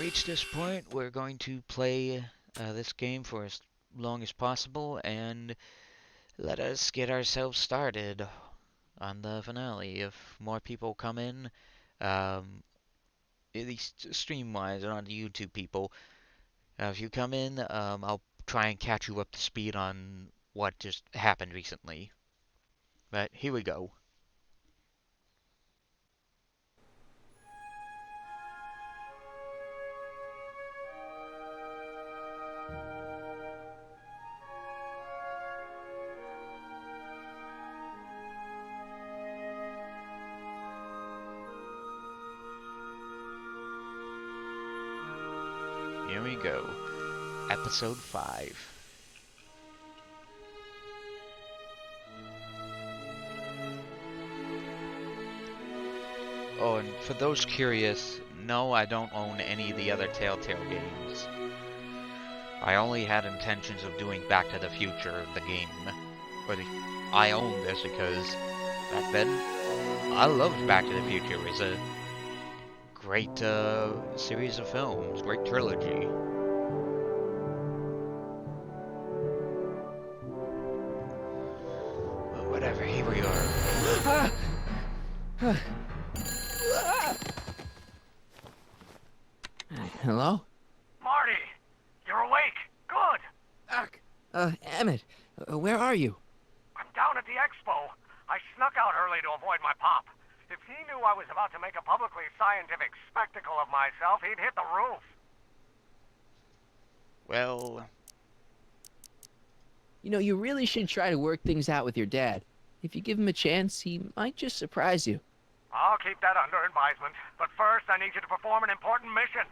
reached this point, we're going to play this game for as long as possible and let us get ourselves started on the finale. If more people come in, um, at least stream-wise, or not the YouTube people, if you come in, I'll try and catch you up to speed on what just happened recently. But here we go. Here we go. Episode 5. Oh, and for those curious, no, I don't own any of the other Telltale games. I only had intentions of doing Back to the Future, the game. I own this because back then, I loved Back to the Future. It was a great series of films, great trilogy. Well, whatever, here we are. Hello? Marty! You're awake! Good! Doc! Emmett, where are you? I'm down at the expo. I snuck out early to avoid my pop. If he knew I was about to make a publicly scientific spectacle of myself, he'd hit the roof. Well, You know, you really should try to work things out with your dad. If you give him a chance, he might just surprise you. I'll keep that under advisement. But first, I need you to perform an important mission.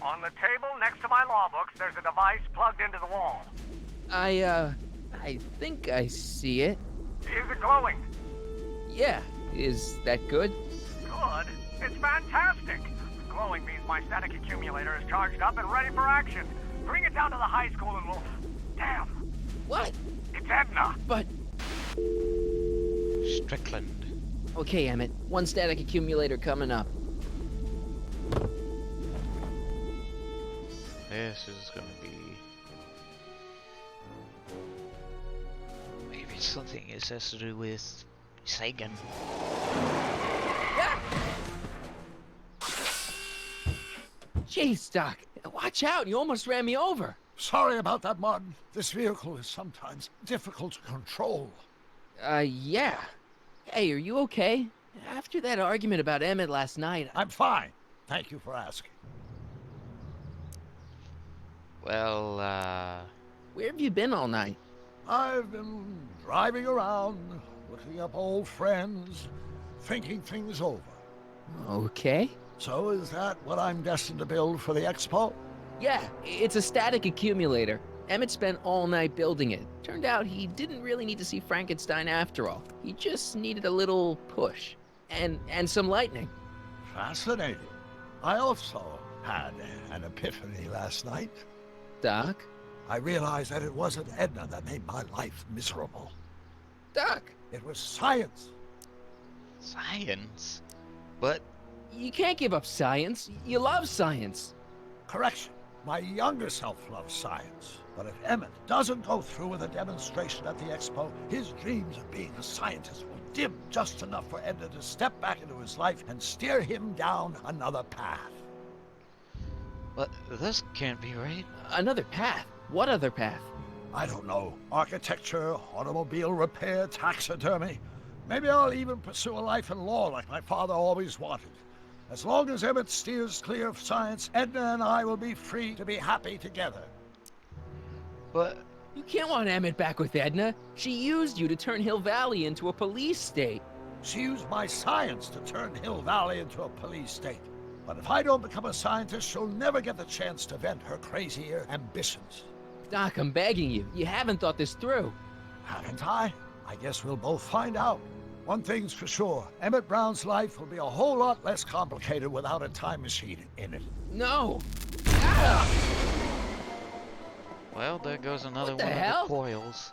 On the table next to my law books, there's a device plugged into the wall. I think I see it. Is it glowing? Yeah, is that good? Good? It's fantastic! Glowing means my static accumulator is charged up and ready for action. Bring it down to the high school and we'll... Damn! What? It's Edna! But... Strickland. Okay, Emmett, one static accumulator coming up. This is gonna be... Maybe something it has to do with Sagan. Jeez, Doc, watch out, you almost ran me over. Sorry about that, Martin. This vehicle is sometimes difficult to control. Yeah. Hey, are you okay? After that argument about Emmett last night, I'm fine. Thank you for asking. Well, where have you been all night? I've been driving around, looking up old friends, thinking things over. Okay. So is that what I'm destined to build for the expo? Yeah, it's a static accumulator. Emmett spent all night building it. Turned out he didn't really need to see Frankenstein after all. He just needed a little push. And some lightning. Fascinating. I also had an epiphany last night. Doc? I realized that it wasn't Edna that made my life miserable. Doc! It was science. science? But You can't give up science. You love science. Correction. My younger self loves science. But if Emmett doesn't go through with a demonstration at the expo, his dreams of being a scientist will dim just enough for Edna to step back into his life and steer him down another path. this can't be right. Another path? What other path? I don't know. Architecture, automobile repair, taxidermy. Maybe I'll even pursue a life in law like my father always wanted. As long as Emmett steers clear of science, Edna and I will be free to be happy together. But You can't want Emmett back with Edna. She used you to turn Hill Valley into a police state. She used my science to turn Hill Valley into a police state. But if I don't become a scientist, she'll never get the chance to vent her crazier ambitions. Doc, I'm begging you. You haven't thought this through. Haven't I? I guess we'll both find out. One thing's for sure, Emmett Brown's life will be a whole lot less complicated without a time machine in it. No. well, there goes another What the one hell? of the coils.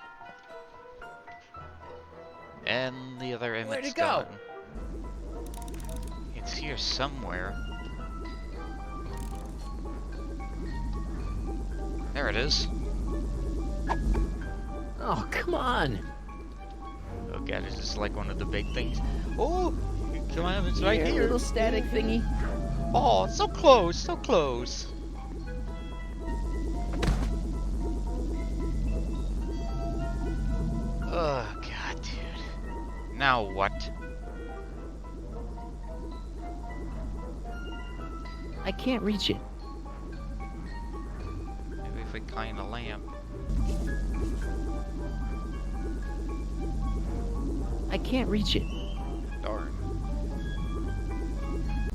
And the other Emmett's Where'd it go? gone. It's here somewhere. There it is. Oh, come on. Oh god, is this like one of the big things? Oh, come on, it's right here. Little static thingy. Oh, so close, so close. Oh god, dude. Now what? I can't reach it. Maybe if we climb a lamp. I can't reach it. Darn.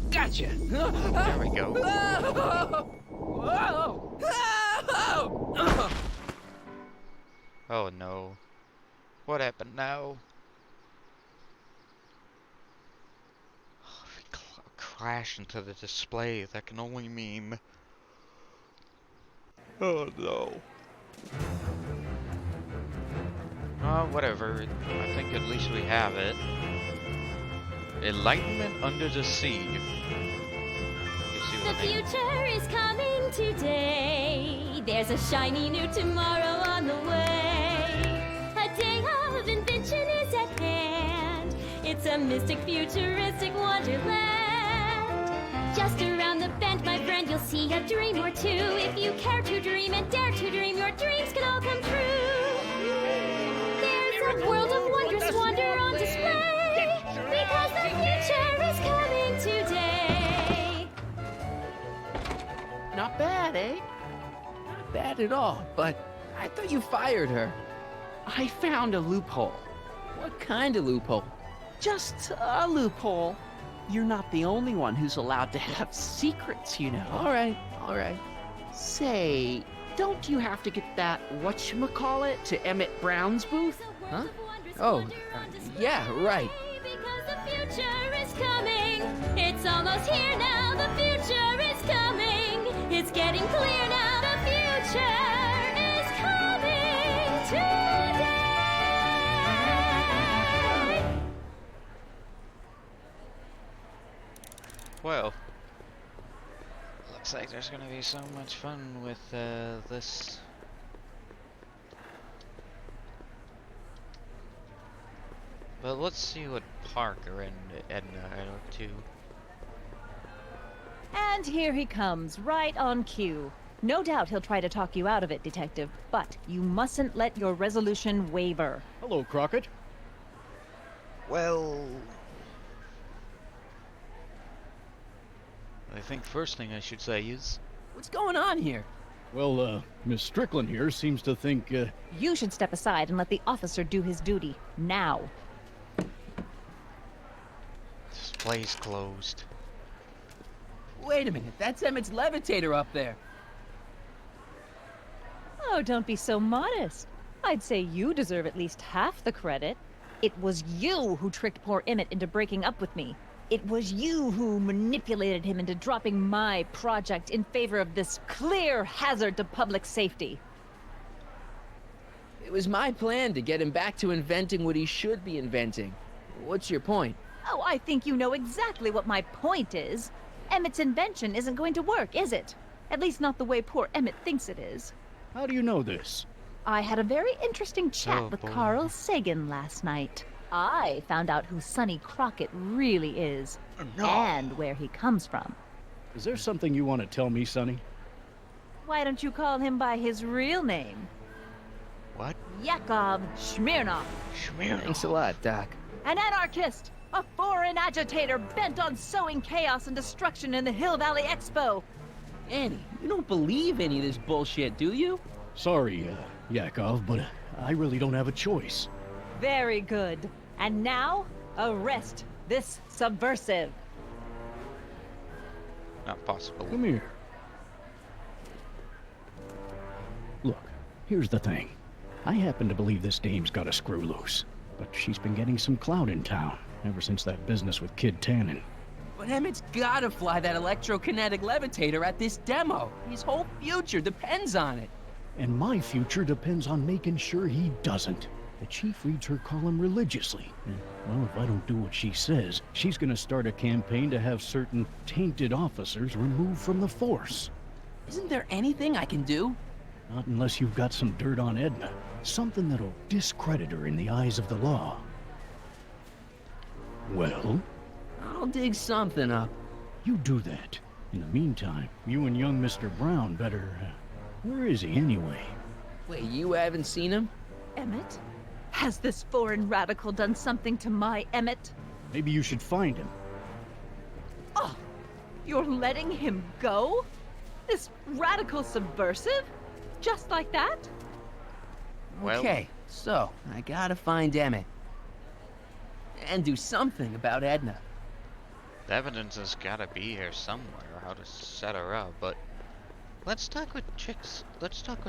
Gotcha. There we go. Whoa! Oh no. What happened now? Oh, if we crash into the display, that can only mean... Oh no. Oh, whatever. I think at least we have it. Enlightenment under the sea. You see The what I mean? future is coming today. There's a shiny new tomorrow on the way. A day of invention is at hand. It's a mystic, futuristic wonderland. Just around the bend, my friend, you'll see a dream or two. If you care to dream and dare to dream, your dreams can all come true. There's a world of wondrous wonder on display. Because the future is coming today. Not bad, eh? Not bad at all, but I thought you fired her. I found a loophole. What kind of loophole? Just a loophole. You're not the only one who's allowed to have secrets, you know. All right. Say, don't you have to get that whatchamacallit to Emmett Brown's booth? Huh? Oh, yeah, right. Because the future is coming. It's almost here now. The future is coming. It's getting clear now. The future is coming today. Well, looks like there's gonna be so much fun with this. But let's see what Parker and Edna are up to. And here he comes, right on cue. No doubt he'll try to talk you out of it, Detective, but you mustn't let your resolution waver. Hello, Crockett. Well, I think first thing I should say is... What's going on here? Well, Miss Strickland here seems to think, You should step aside and let the officer do his duty. Now. Display's closed. Wait a minute, that's Emmett's levitator up there. Oh, don't be so modest. I'd say you deserve at least half the credit. It was you who tricked poor Emmett into breaking up with me. It was you who manipulated him into dropping my project in favor of this clear hazard to public safety. It was my plan to get him back to inventing what he should be inventing. What's your point? Oh, I think you know exactly what my point is. Emmett's invention isn't going to work, is it? At least not the way poor Emmett thinks it is. how do you know this? I had a very interesting chat Oh, with boy. Carl Sagan last night. I found out who Sonny Crockett really is. And where he comes from. Is there something you want to tell me, Sonny? Why don't you call him by his real name? What? Yakov Smirnov. Thanks a lot, Doc. An anarchist! A foreign agitator bent on sowing chaos and destruction in the Hill Valley Expo! Annie, you don't believe any of this bullshit, do you? Sorry, Yakov, but I really don't have a choice. Very good. And now, arrest this subversive. Not possible. Come here. Look, here's the thing. I happen to believe this dame's got a screw loose, but she's been getting some clout in town ever since that business with Kid Tannen. But Emmett's gotta fly that electrokinetic levitator at this demo. His whole future depends on it. And my future depends on making sure he doesn't. The chief reads her column religiously. And, well, if I don't do what she says, she's gonna start a campaign to have certain tainted officers removed from the force. Isn't there anything I can do? Not unless you've got some dirt on Edna. Something that'll discredit her in the eyes of the law. Well, I'll dig something up. you do that. In the meantime, you and young Mr. Brown better... where is he anyway? Wait, you haven't seen him? Emmett? Has this foreign radical done something to my Emmett? Maybe you should find him. Oh, you're letting him go? This radical subversive? Just like that? Well- Okay, so I gotta find Emmett. And do something about Edna. The evidence has gotta be here somewhere, how to set her up, but let's talk with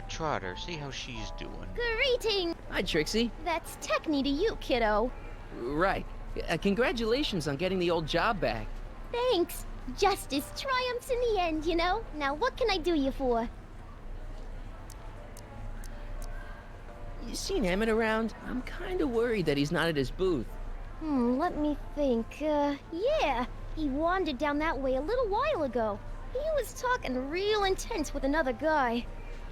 Trotter, see how she's doing. Greeting! Hi, Trixie. That's Techni to you, kiddo. Right. Congratulations on getting the old job back. Thanks. Justice triumphs in the end, you know? Now what can I do you for? You seen Emmett around? I'm kinda worried that he's not at his booth. Let me think. Yeah. He wandered down that way a little while ago. He was talking real intense with another guy.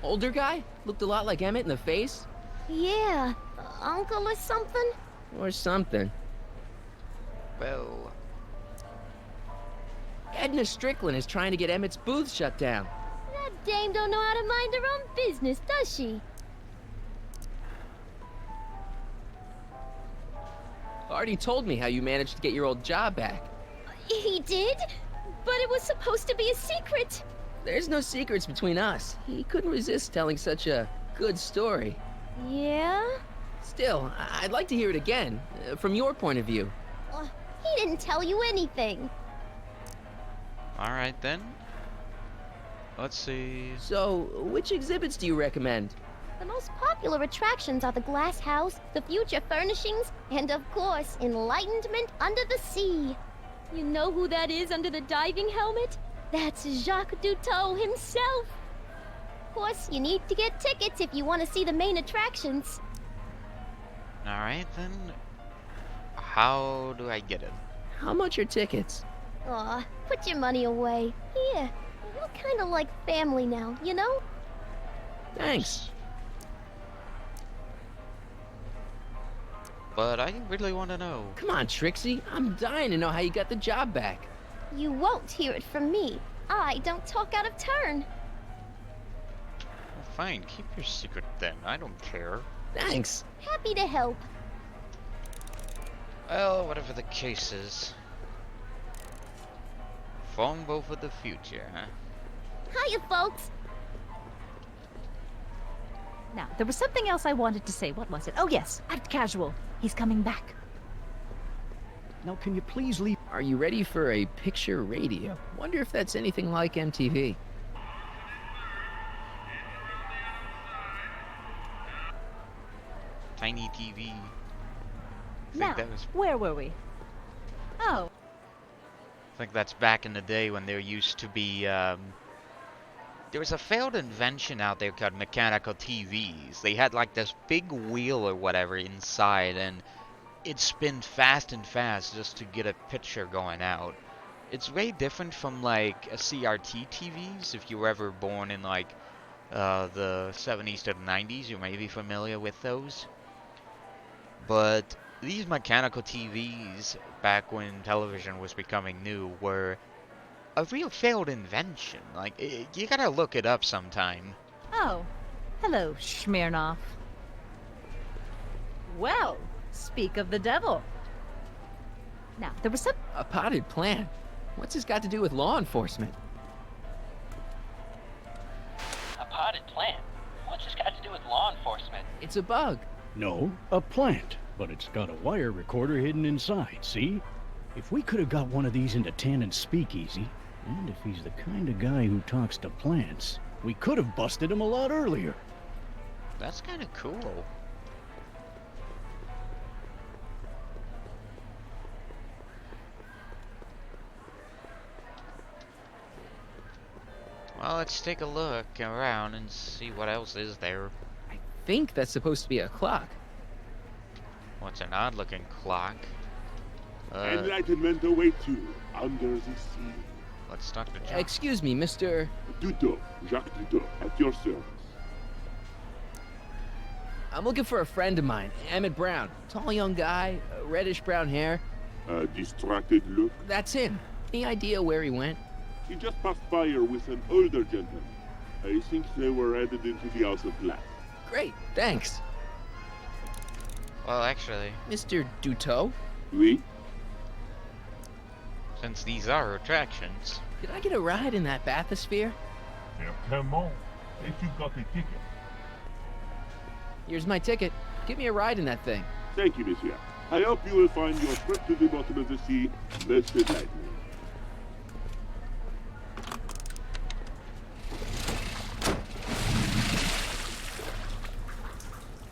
Older guy? Looked a lot like Emmett in the face? Yeah. Uncle or something? Or something. Well, Edna Strickland is trying to get Emmett's booth shut down. That dame don't know how to mind her own business, does she? Already told me how you managed to get your old job back. He did? But it was supposed to be a secret. There's no secrets between us. He couldn't resist telling such a good story. Yeah? Still, I'd like to hear it again, from your point of view. He didn't tell you anything. alright then. Let's see. So, which exhibits do you recommend? The most popular attractions are the Glass House, the Future Furnishings, and of course, Enlightenment Under the Sea. You know who that is under the diving helmet? That's Jacques Duteau himself. Of course, you need to get tickets if you want to see the main attractions. Alright then. How do I get it? How much are tickets? Aw, put your money away. Here, we're kinda like family now, you know? Thanks. But I really want to know. Come on, Trixie. I'm dying to know how you got the job back. You won't hear it from me. I don't talk out of turn. Well, fine, keep your secret then. I don't care. Thanks. Happy to help. Well, whatever the case is. Phone both of the future, huh? Hiya, folks. Now, there was something else I wanted to say. What was it? Oh, yes. Act casual. He's coming back. Now, can you please leave? Are you ready for a picture radio? Wonder if that's anything like MTV. Tiny TV. Now, where were we? Oh, I think that's back in the day when there used to be, there was a failed invention out there called mechanical TVs. They had like this big wheel or whatever inside, and it spin fast and fast just to get a picture going out. It's way different from like a CRT TVs. If you were ever born in like the 70s to the 90s, you may be familiar with those. But these mechanical TVs, back when television was becoming new, were a real failed invention. Like, you gotta look it up sometime. oh. Hello, Smirnoff. Well, speak of the devil. Now, there was some... A potted plant? What's this got to do with law enforcement? A potted plant? What's this got to do with law enforcement? It's a bug. No, a plant. But it's got a wire recorder hidden inside, see? If we could have got one of these into Tannen's speakeasy, and if he's the kind of guy who talks to plants, we could have busted him a lot earlier. That's kind of cool. Well, let's take a look around and see what else is there. I think that's supposed to be a clock. What's an odd-looking clock? Enlightenment awaits you under the sea. Let's talk to John. Excuse me, Mr... Duteau, Jacques Duteau, at your service. I'm looking for a friend of mine, Emmett Brown. Tall young guy, reddish-brown hair. A distracted look. That's him. Any idea where he went? He just passed by here with an older gentleman. I think they were headed into the House of Glass. Great, thanks. Well, actually, Mr. Duteau? Oui? since these are attractions. Could I get a ride in that bathysphere? Certainement. If you've got a ticket. Here's my ticket. Give me a ride in that thing. Thank you, monsieur. I hope you will find your trip to the bottom of the sea most delightful.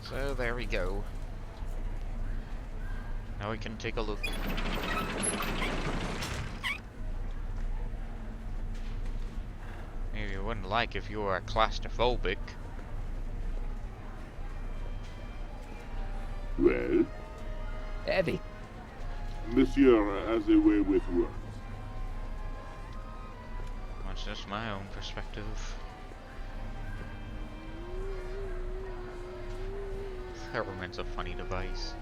So there we go. Now we can take a look. Maybe you wouldn't like if you were claustrophobic. Well, Heavy. monsieur has a way with words. That's just my own perspective. Peppermint's a funny device.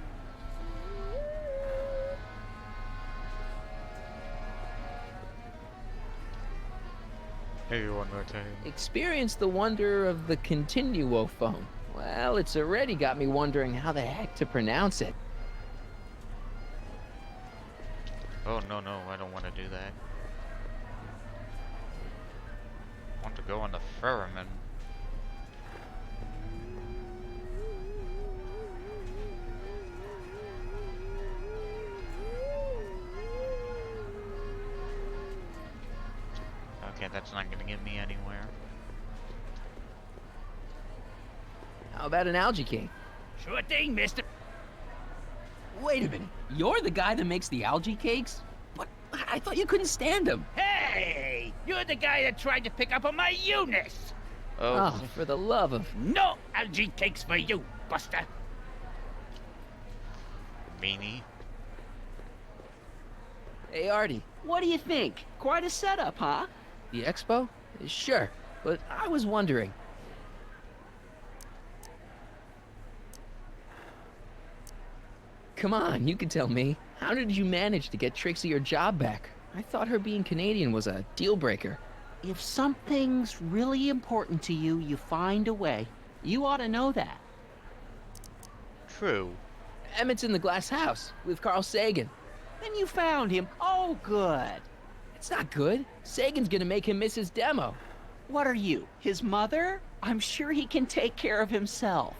Maybe one more time. Experience the wonder of the Continuo phone. Well, it's already got me wondering how the heck to pronounce it. Oh, no, I don't want to do that. I want to go on the Ferryman. Okay, that's not gonna get me anywhere. How about an algae king? Sure thing, mister. Wait a minute. You're the guy that makes the algae cakes? What? I thought you couldn't stand them. Hey! You're the guy that tried to pick up on my Eunice! Oh, for the love of... No algae cakes for you, Buster! Meanie. Hey, Artie. What do you think? Quite a setup, huh? The expo? Sure, but I was wondering. Come on, you can tell me. How did you manage to get Trixie her job back? I thought her being Canadian was a deal breaker. If something's really important to you, you find a way. You ought to know that. True. Emmett's in the glass house with Carl Sagan. Then you found him. Oh, good. It's not good. Sagan's gonna make him miss his demo. What are you, his mother? I'm sure he can take care of himself.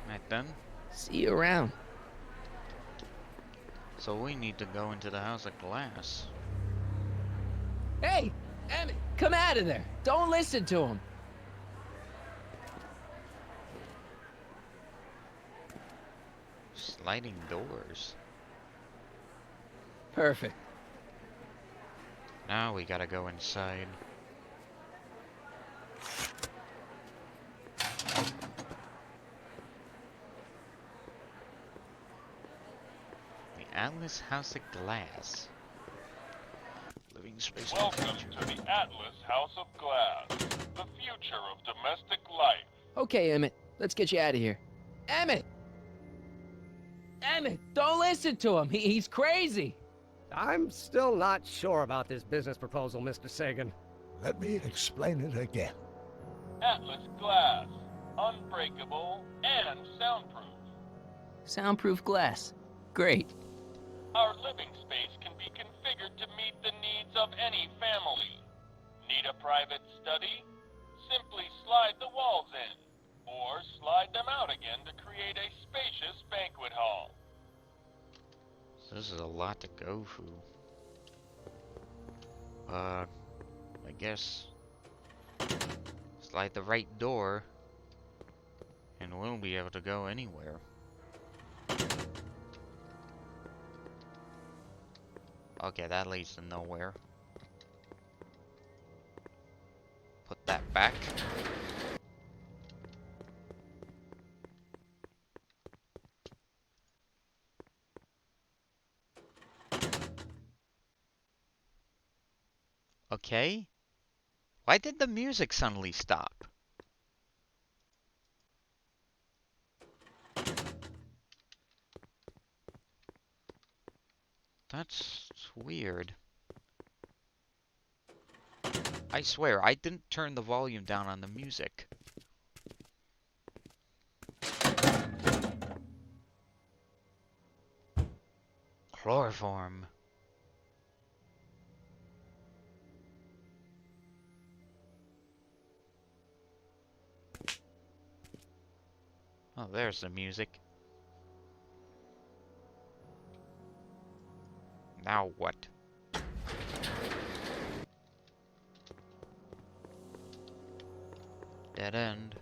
Right then. See you around. So we need to go into the House of Glass. Hey, Emmett, come out of there. Don't listen to him. Sliding doors. Perfect. Now we gotta go inside. The Atlas House of Glass. Living space. Welcome to the Atlas House of Glass, the future of domestic life. Okay, Emmett, let's get you out of here. Emmett! Emmett, don't listen to him. He's crazy. I'm still not sure about this business proposal, Mr. Sagan. Let me explain it again. Atlas Glass, unbreakable and soundproof. Soundproof glass. Great. Our living space can be configured to meet the needs of any family. Need a private study? Simply slide the walls in, or slide them out again to create a spacious banquet hall. This is a lot to go through. I guess slide the right door and we'll be able to go anywhere. Okay, that leads to nowhere. Put that back. Okay. Why did the music suddenly stop? That's weird. I swear, I didn't turn the volume down on the music. Chloroform. Oh, there's the music. Now what? Dead end.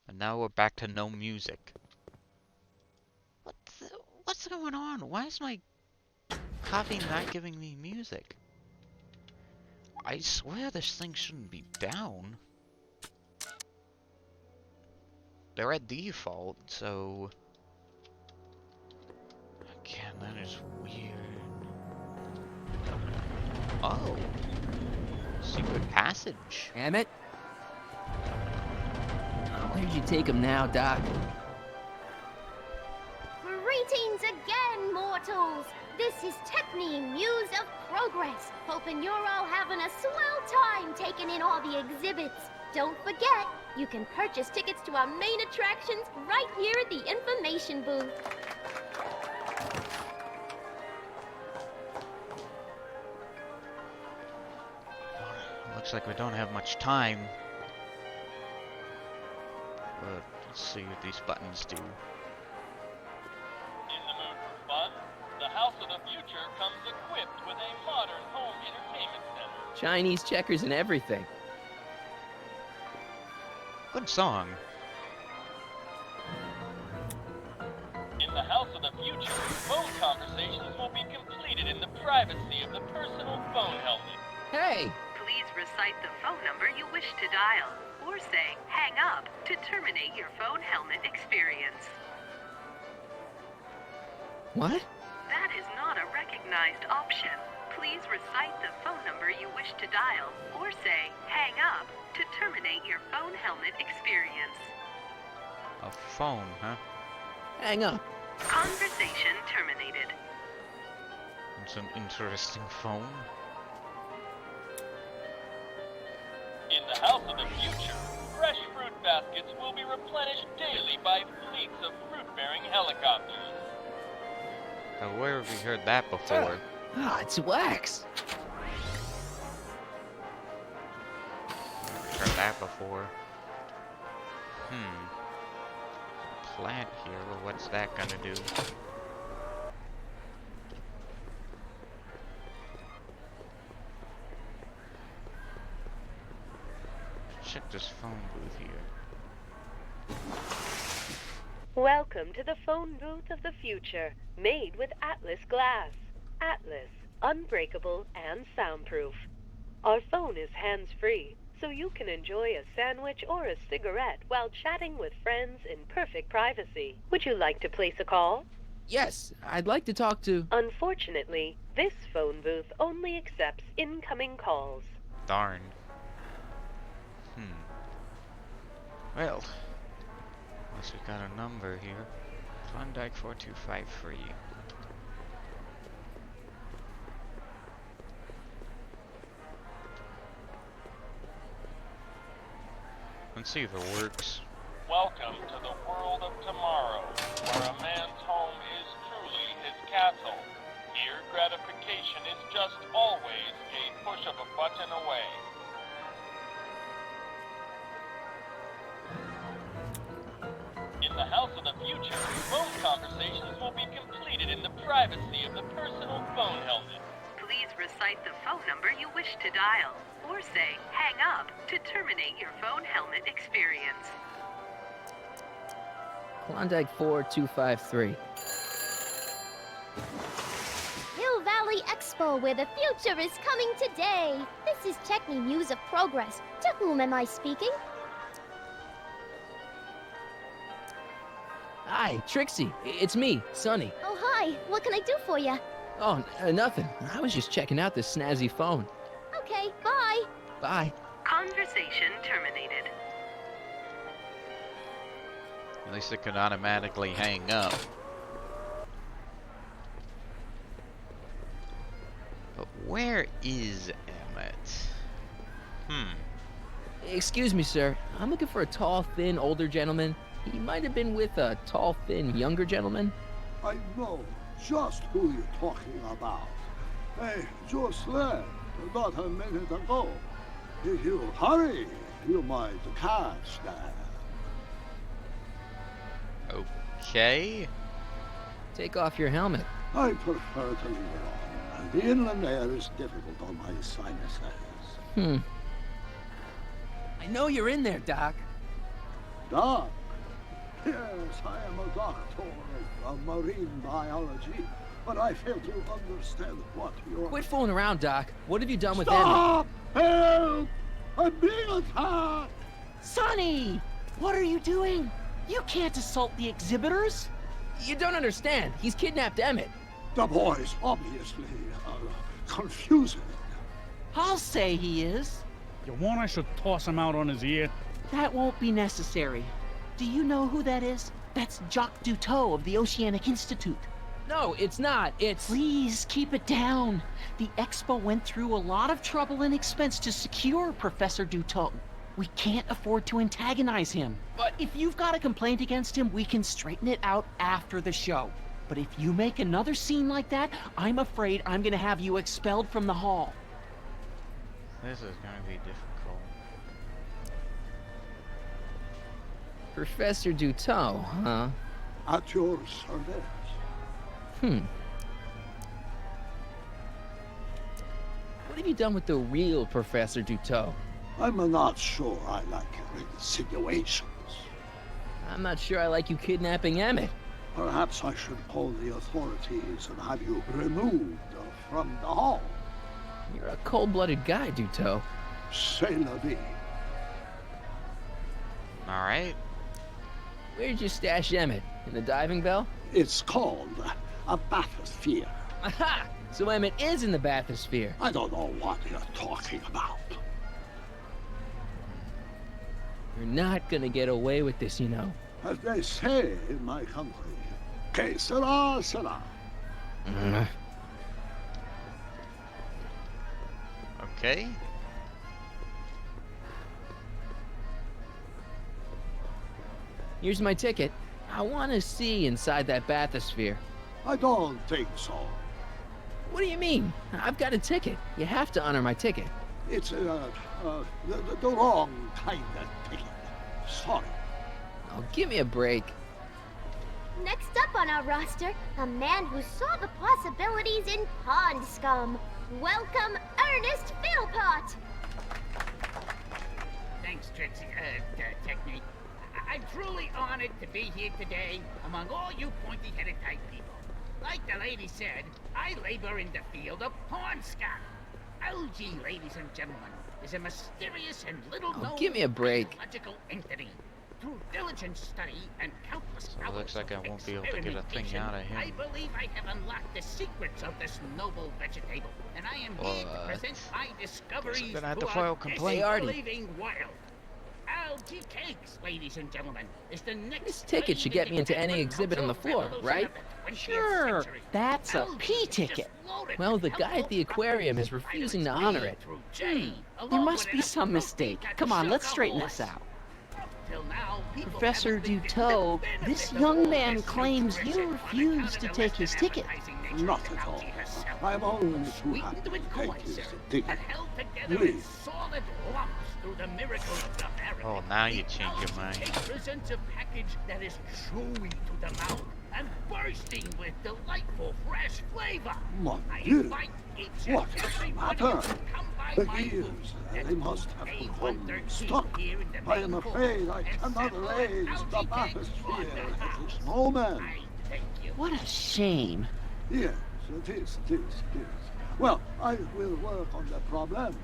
And now we're back to no music. What's going on? Why is my copy not giving me music? I swear this thing shouldn't be down. They're at default, so... Again, that is weird. Oh! Secret passage. Emmett? Where'd you take him now, Doc? Greetings again, mortals! This is Techne, Muse of Progress. Hoping you're all having a swell time taking in all the exhibits. Don't forget, you can purchase tickets to our main attractions right here at the information booth. Looks like we don't have much time. Let's see what these buttons do. In the mood for fun? The House of the Future comes equipped with a modern home entertainment center. Chinese checkers and everything. Good song. In the House of the Future, phone conversations will be completed in the privacy of the personal phone helmet. Hey! Please recite the phone number you wish to dial, or say, hang up, to terminate your phone helmet experience. What? That is not a recognized option. Please recite the phone number you wish to dial, or say, hang up, to terminate your phone helmet experience. A phone, huh? Hang up. Conversation terminated. It's an interesting phone. In the House of the Future, fresh fruit baskets will be replenished daily by fleets of fruit-bearing helicopters. Now, where have we heard that before? Ah, it's wax. Heard that before. Plant here, well, what's that gonna do? Check this phone booth here. Welcome to the phone booth of the future, made with Atlas glass. Atlas, unbreakable and soundproof. Our phone is hands-free, so you can enjoy a sandwich or a cigarette while chatting with friends in perfect privacy. Would you like to place a call? Yes, I'd like to talk to... Unfortunately, this phone booth only accepts incoming calls. Darn. Well, unless we got a number here. Klondike 4253. Let's see if it works. Welcome to the world of tomorrow, where a man's home is truly his castle. Here, gratification is just always a push of a button away. In the House of the Future, phone conversations will be completed in the privacy of the personal phone helmet. Please recite the phone number you wish to dial, or say, hang up, to terminate your phone helmet experience. Klondike 4253. Hill Valley Expo, where the future is coming today. This is Techne, Muse of Progress. To whom am I speaking? Hi, Trixie. It's me, Sonny. Oh, hi. What can I do for you? Oh, nothing. I was just checking out this snazzy phone. Okay, bye. Bye. Conversation terminated. At least it could automatically hang up. But where is Emmett? Excuse me, sir. I'm looking for a tall, thin, older gentleman. He might have been with a tall, thin, younger gentleman. I know just who you're talking about. They just left about a minute ago. If you hurry, you might catch them. Okay. Take off your helmet. I prefer to leave it on. The inland air is difficult on my sinuses. I know you're in there, Doc. Doc? Yes, I am a doctor of marine biology, but I fail to understand what you're... Quit fooling around, Doc. What have you done with Stop! Help! I'm being attacked! Sonny! What are you doing? You can't assault the exhibitors! You don't understand. He's kidnapped Emmett. The boy's obviously confusing. I'll say he is. You want I should toss him out on his ear? That won't be necessary. Do you know who that is? That's Jacques Duteau of the Oceanic Institute. No, it's not. It's... Please, keep it down. The Expo went through a lot of trouble and expense to secure Professor Duteau. We can't afford to antagonize him. But if you've got a complaint against him, we can straighten it out after the show. But if you make another scene like that, I'm afraid I'm gonna have you expelled from the hall. This is going to be difficult. Professor Duteau, huh? At your service. What have you done with the real Professor Duteau? I'm not sure I like your insinuations. I'm not sure I like you kidnapping Emmett. Perhaps I should call the authorities and have you removed from the hall. You're a cold-blooded guy, Duteau. C'est la vie. Alright. Where'd you stash Emmett? In the diving bell? It's called a bathysphere. Aha! So Emmett is in the bathysphere. I don't know what you're talking about. You're not gonna get away with this, you know. As they say in my country, que sera, sera. Okay. Here's my ticket. I want to see inside that bathysphere. I don't think so. What do you mean? I've got a ticket. You have to honor my ticket. It's the wrong kind of ticket. Sorry. Oh, give me a break. Next up on our roster, a man who saw the possibilities in pond scum. Welcome, Ernest Philpott! Thanks, Trixie, Technique. I'm truly honored to be here today among all you pointy-headed type people. Like the lady said, I labor in the field of pond scum. Algae, ladies and gentlemen, is a mysterious and little-known give me a break. biological entity. Through diligent study and countless So it hours looks like I of won't be able to get a thing experimentation, out of him. I believe I have unlocked the secrets of this noble vegetable, and I am here to present my discoveries gonna have to throughout file a this complaint. living wild. Algae cakes, ladies and gentlemen, is the next. This ticket should get me into any exhibit on the floor, right? Sure, that's a P ticket. Well, the guy at the aquarium is refusing to honor it. There must be some mistake. Come on, let's straighten this out. Professor Duteau, this young man claims you refused to take his ticket. Not at all. I'm only too happy to take his ticket. Please. Oh, now you change your mind. Presents a package that is chewy to the mouth and bursting with delightful fresh flavor. Mon I Dieu, invite each what and is every the one of matter? you to come by The my gears, booth. they must have become A113 stuck. here in the I am main hall. afraid I And cannot several raise the algae cakes bathysphere on the at house. this moment. I thank you. What a shame. Yes, it is. Well, I will work on the problem.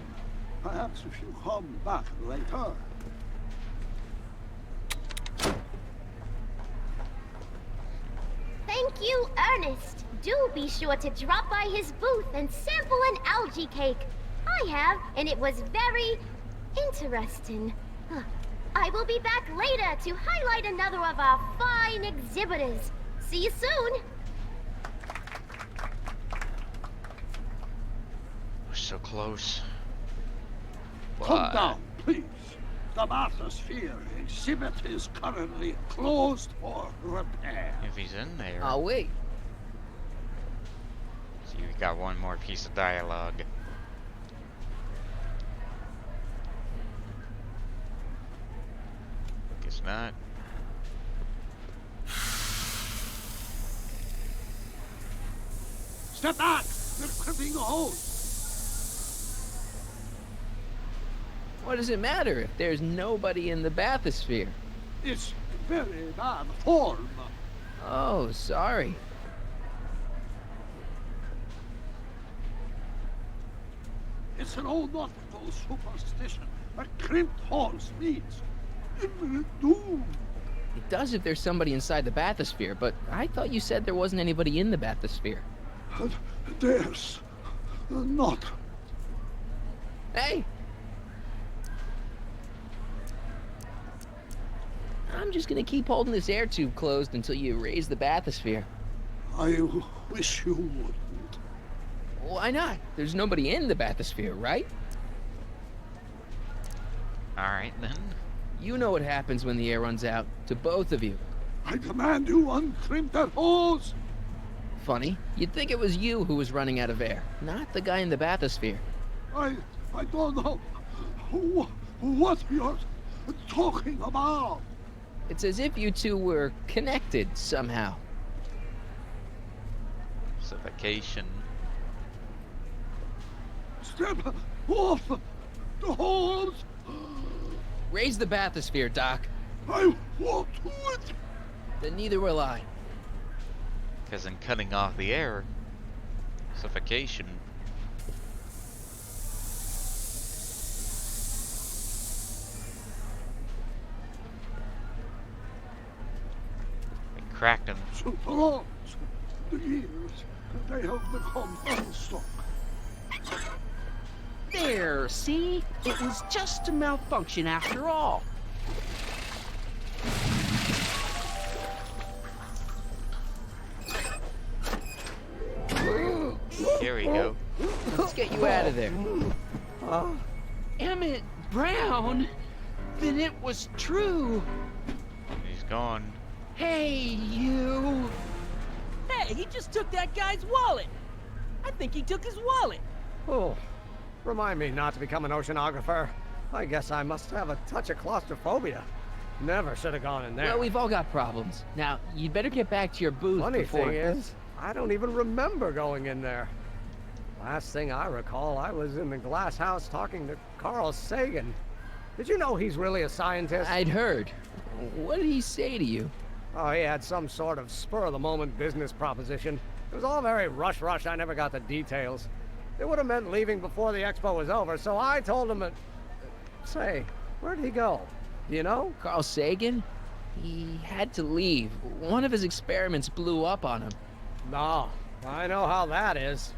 Perhaps if you come back later. Thank you, Ernest. do be sure to drop by his booth and sample an algae cake. I have, and it was very interesting. I will be back later to highlight another of our fine exhibitors. See you soon. We're so close. Come down, please. The bathysphere exhibit is currently closed for repair. If he's in there. I'll wait. So you got one more piece of dialogue. Guess not. Step back! They're crimping the hose! What does it matter if there's nobody in the bathysphere? It's very bad form. Oh, sorry. It's an old nautical superstition. A crimped hose means imminent doom. It does if there's somebody inside the bathysphere, but I thought you said there wasn't anybody in the bathysphere. There's not. Hey! I'm just gonna keep holding this air tube closed until you raise the bathysphere. I wish you wouldn't. Why not? There's nobody in the bathysphere, right? Alright then. You know what happens when the air runs out, to both of you. I demand you uncrimp that hose! Funny, you'd think it was you who was running out of air, not the guy in the bathysphere. I don't know what you're talking about. It's as if you two were connected somehow. Suffocation. Step off the hose! Raise the bathysphere, Doc. I won't do it! Then neither will I. Because in cutting off the air, suffocation. They cracked him. Superlords, the years, they have become unstuck. There, see? It was just a malfunction after all. Here we go. Let's get you out of there. Emmett Brown? Then it was true. He's gone. Hey, you. Hey, he just took that guy's wallet. I think he took his wallet. Oh, remind me not to become an oceanographer. I guess I must have a touch of claustrophobia. Never should have gone in there. Well, we've all got problems. Now, you'd better get back to your booth Funny before... thing is, I don't even remember going in there. Last thing I recall, I was in the glass house talking to Carl Sagan. Did you know he's really a scientist? I'd heard. What did he say to you? Oh, he had some sort of spur-of-the-moment business proposition. It was all very rush. I never got the details. It would have meant leaving before the expo was over, so I told him that... Say, where'd he go? Do you know? Carl Sagan? He had to leave. One of his experiments blew up on him. No, I know how that is.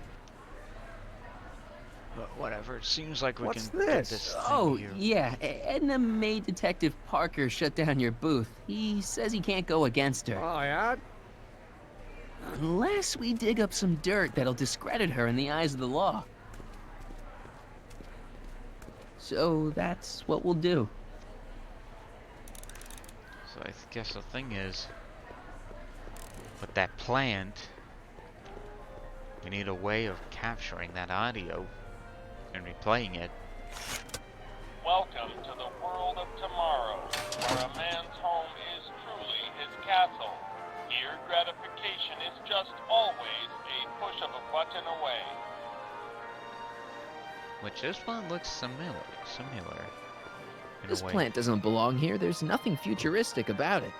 But whatever, it seems like we What's can this? get this thing Oh, here. yeah. Edna made Detective Parker shut down your booth. He says he can't go against her. Oh, yeah? Unless we dig up some dirt that'll discredit her in the eyes of the law. So that's what we'll do. So I guess the thing is, with that plant, we need a way of capturing that audio and replaying it. Welcome to the world of tomorrow, where a man's home is truly his castle. Here, gratification is just always a push of a button away. Which this one looks similar in This a way. plant doesn't belong here. There's nothing futuristic about it.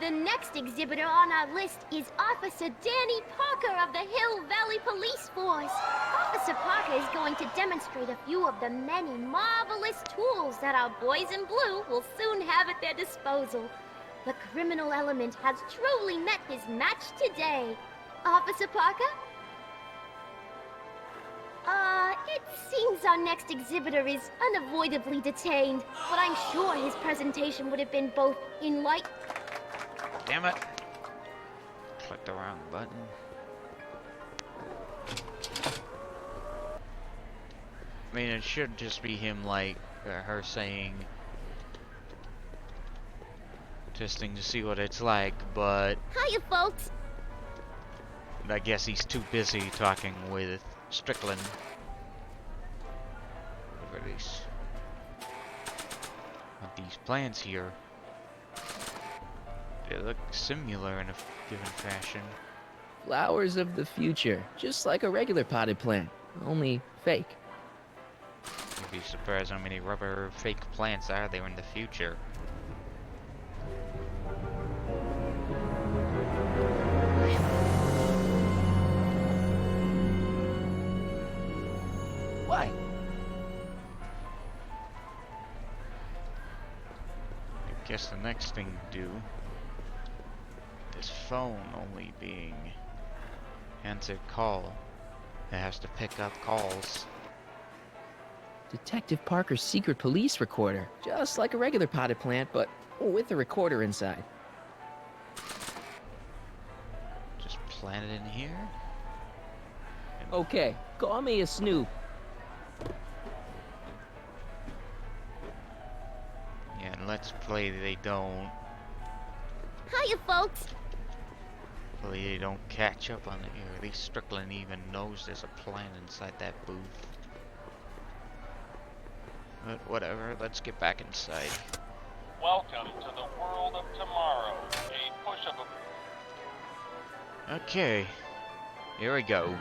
The next exhibitor on our list is Officer Danny Parker of the Hill Valley Police Force. Officer Parker is going to demonstrate a few of the many marvelous tools that our boys in blue will soon have at their disposal. The criminal element has truly met his match today. Officer Parker? It seems our next exhibitor is unavoidably detained, but I'm sure his presentation would have been both enlightening. Damn it. Clicked the wrong button. I mean, it should just be him, like, her saying, testing to see what it's like, but Hiya, folks. I guess he's too busy talking with Strickland. Look at these plants here. They look similar in a given fashion. Flowers of the future, just like a regular potted plant, only fake. You'd be surprised how many rubber fake plants are there in the future. Why? I guess the next thing to do, this phone only being answered call, it has to pick up calls. Detective Parker's secret police recorder, just like a regular potted plant, but with a recorder inside. Just plant it in here? Okay, call me a snoop. Yeah, and let's play they don't. Hiya, folks. Hopefully they don't catch up on it, or at least Strickland even knows there's a plant inside that booth. But whatever, let's get back inside. Welcome to the world of tomorrow. A push of a... Okay, here we go.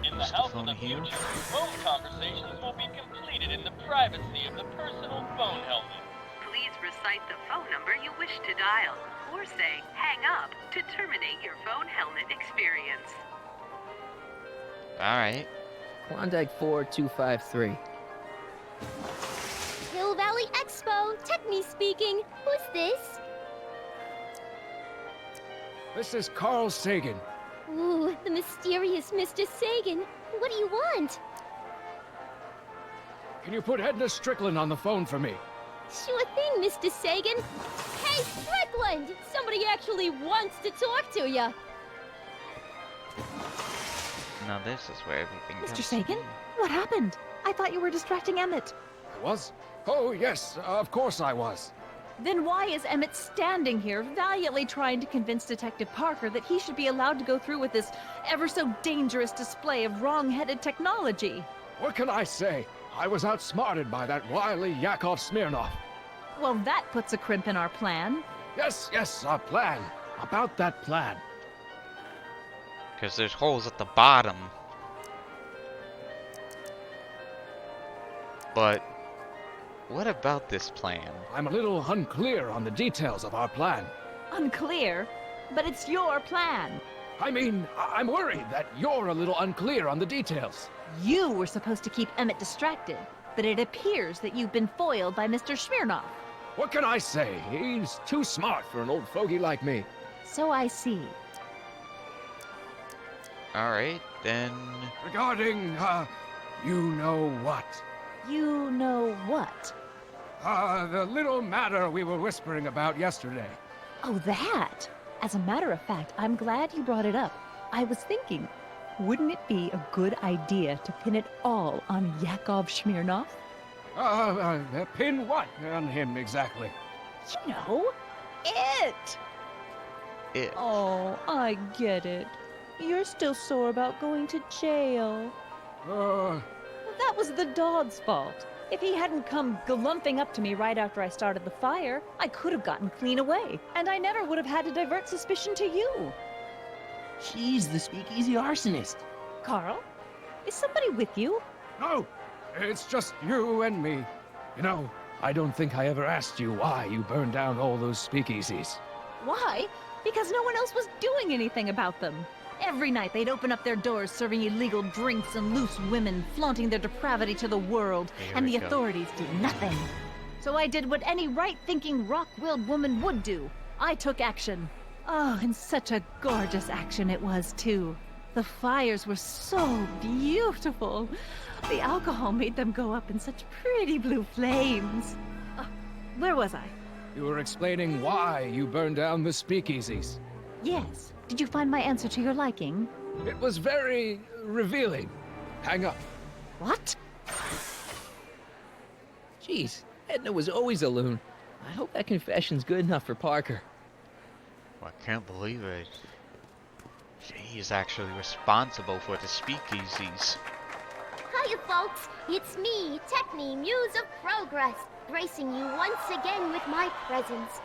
In the house of the future, phone conversations will be completed in the privacy of the personal phone helmet. Please recite the phone number you wish to dial, or say hang up to terminate your phone helmet experience. Alright. Klondike 4253. Hill Valley Expo, Techni speaking. Who's this? This is Carl Sagan. Ooh, the mysterious Mr. Sagan. What do you want? Can you put Edna Strickland on the phone for me? Sure thing, Mr. Sagan. Hey, Strickland! Somebody actually wants to talk to ya. Now this is where everything Mr. comes Sagan? What happened? I thought you were distracting Emmett. I was? Oh, yes, of course I was. Then why is Emmett standing here, valiantly trying to convince Detective Parker that he should be allowed to go through with this ever so dangerous display of wrong-headed technology? What can I say? I was outsmarted by that wily Yakov Smirnov. Well, that puts a crimp in our plan. Yes, our plan. About that plan. Because there's holes at the bottom. But what about this plan? I'm a little unclear on the details of our plan. Unclear? But it's your plan. I mean, I'm worried that you're a little unclear on the details. You were supposed to keep Emmett distracted, but it appears that you've been foiled by Mr. Smirnov. What can I say? He's too smart for an old fogey like me. So I see. Alright, then... Regarding, you know what? You know what? The little matter we were whispering about yesterday. Oh, that! As a matter of fact, I'm glad you brought it up. I was thinking, wouldn't it be a good idea to pin it all on Yakov Smirnov? Pin what on him exactly? You know, it! It. Oh, I get it. You're still sore about going to jail. That was the dog's fault. If he hadn't come glumping up to me right after I started the fire, I could have gotten clean away, and I never would have had to divert suspicion to you. She's the speakeasy arsonist. Carl, is somebody with you? No, it's just you and me. You know, I don't think I ever asked you why you burned down all those speakeasies. Why? Because no one else was doing anything about them. Every night they'd open up their doors serving illegal drinks and loose women, flaunting their depravity to the world, and the authorities did nothing. So I did what any right-thinking, rock-willed woman would do. I took action. Oh, and such a gorgeous action it was, too. The fires were so beautiful. The alcohol made them go up in such pretty blue flames. Where was I? You were explaining why you burned down the speakeasies. Yes. Did you find my answer to your liking? It was very revealing. Hang up. What? Jeez, Edna was always a loon. I hope that confession's good enough for Parker. I can't believe it. She's actually responsible for the speakeasies. Hiya, folks. It's me, Techni, Muse of Progress, gracing you once again with my presence.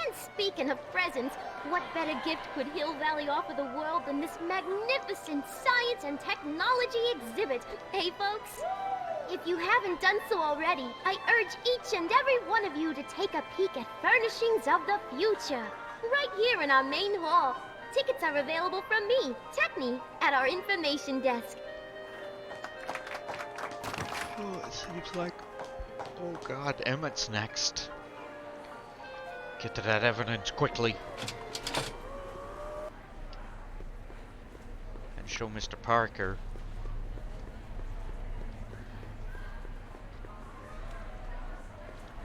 And speaking of presents, what better gift could Hill Valley offer the world than this magnificent science and technology exhibit? Hey, folks? If you haven't done so already, I urge each and every one of you to take a peek at Furnishings of the Future, right here in our main hall. Tickets are available from me, Techni, at our information desk. Oh, it seems like... Oh god, Emmett's next. Get to that evidence quickly. And show Mr. Parker.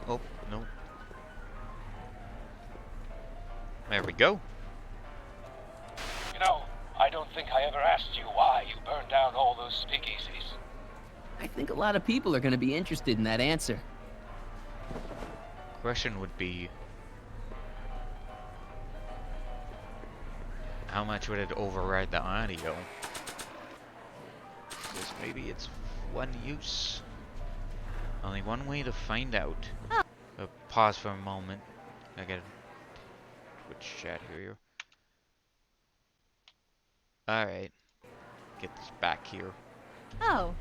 Oh, no. There we go. You know, I don't think I ever asked you why you burned down all those speakeasies. I think a lot of people are going to be interested in that answer. Question would be... how much would it override the audio? Because maybe it's one use. Only one way to find out. Pause for a moment. I gotta switch chat here. Alright. Get this back here. Oh.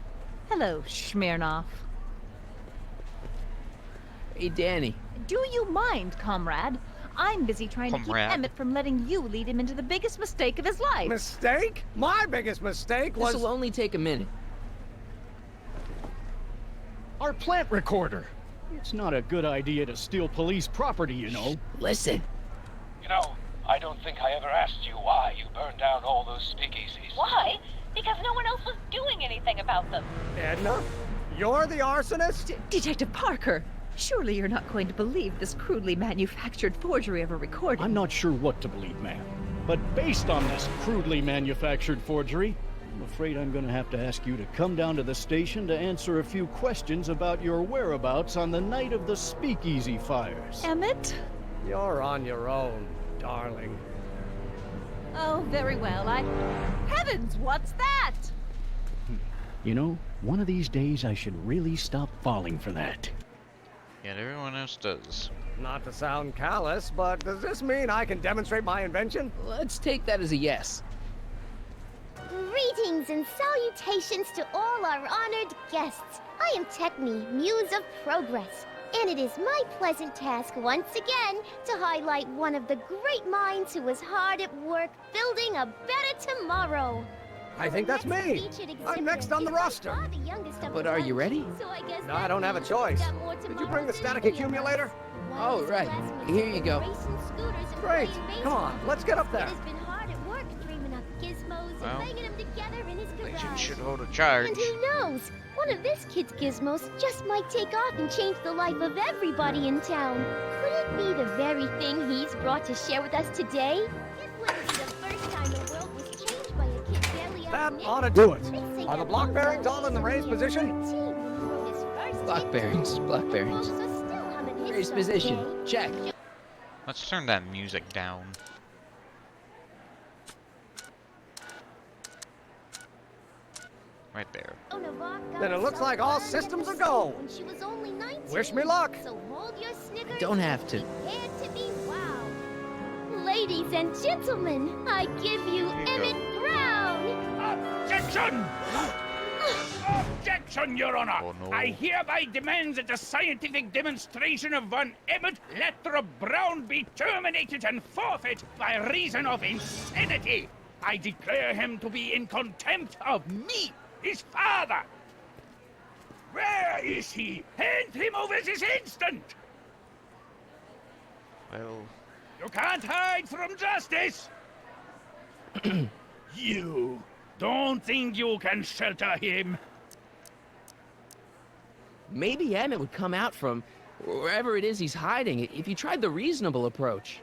Hello, Smirnoff. Hey, Danny. Do you mind, comrade? I'm busy trying to keep Emmett from letting you lead him into the biggest mistake of his life. Mistake? My biggest mistake was... This'll only take a minute. Our plant recorder. It's not a good idea to steal police property, you know. Listen. You know, I don't think I ever asked you why you burned down all those speakeasies. Why? Because no one else was doing anything about them. Edna? You're the arsonist? Detective Parker! Surely you're not going to believe this crudely manufactured forgery of a recording. I'm not sure what to believe, ma'am. But based on this crudely manufactured forgery, I'm afraid I'm going to have to ask you to come down to the station to answer a few questions about your whereabouts on the night of the speakeasy fires. Emmett? You're on your own, darling. Oh, very well. Heavens, what's that? You know, one of these days I should really stop falling for that. Yeah, everyone else does. Not to sound callous, but does this mean I can demonstrate my invention? Let's take that as a yes. Greetings and salutations to all our honored guests. I am Techni, Muse of Progress, and it is my pleasant task once again to highlight one of the great minds who was hard at work building a better tomorrow. I think that's me. I'm next on the roster. But are you ready? No, I don't have a choice. Did you bring the static accumulator? Oh, right. Here you go. Great. Come on, let's get up there. Well, Legend should hold a charge. And who knows? One of this kid's gizmos just might take off and change the life of everybody in town. Could it be the very thing he's brought to share with us today? This wouldn't be the first time the world was changed by a kid barely That out of ought to do it. Are the block bearings all in the raised position? Block bearings, block bearings. Raised position, check. Let's turn that music down. Right there. Then it looks like all systems are go. Wish me luck. So hold your Snickers. Don't have to. Prepare to be wowed. Ladies and gentlemen, I give you Emmett Brown. Objection! Objection, Your Honor! Oh, no. I hereby demand that the scientific demonstration of one Emmett Lathrop Brown be terminated and forfeit by reason of insanity. I declare him to be in contempt of me, his father. Where is he? Hand him over this instant! Well, You can't hide from justice! You don't think you can shelter him? Maybe Emmett would come out from wherever it is he's hiding if you tried the reasonable approach.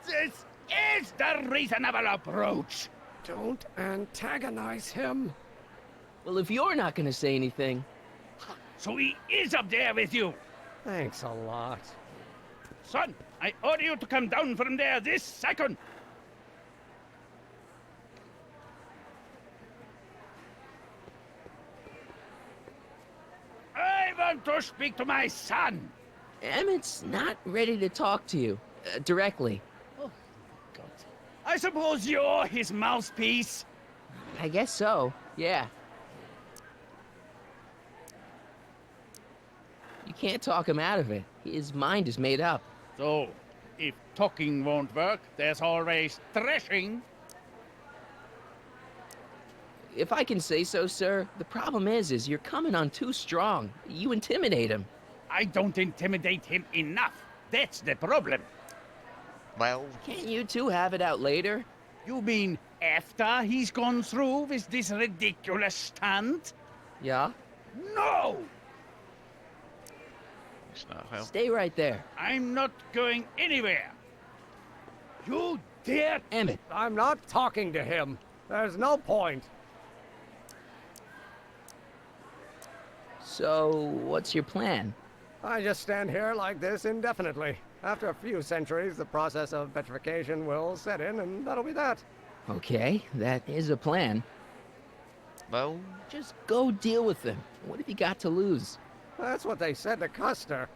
This is the reasonable approach! Don't antagonize him. Well, if you're not gonna say anything... So he is up there with you! Thanks a lot. Son, I order you to come down from there this second! I want to speak to my son! Emmett's not ready to talk to you, directly. Oh, God. I suppose you're his mouthpiece? I guess so, yeah. You can't talk him out of it. His mind is made up. So, if talking won't work, there's always threshing. If I can say so, sir, the problem is you're coming on too strong. You intimidate him. I don't intimidate him enough. That's the problem. well, Can't you two have it out later? You mean after he's gone through with this ridiculous stunt? Yeah? No! it's not how. Stay right there. I'm not going anywhere. You dare... Emmett. I'm not talking to him. There's no point. So, what's your plan? I just stand here like this indefinitely. After a few centuries, the process of petrification will set in, and that'll be that. Okay, that is a plan. Well, Just go deal with them. What have you got to lose? That's what they said to Custer.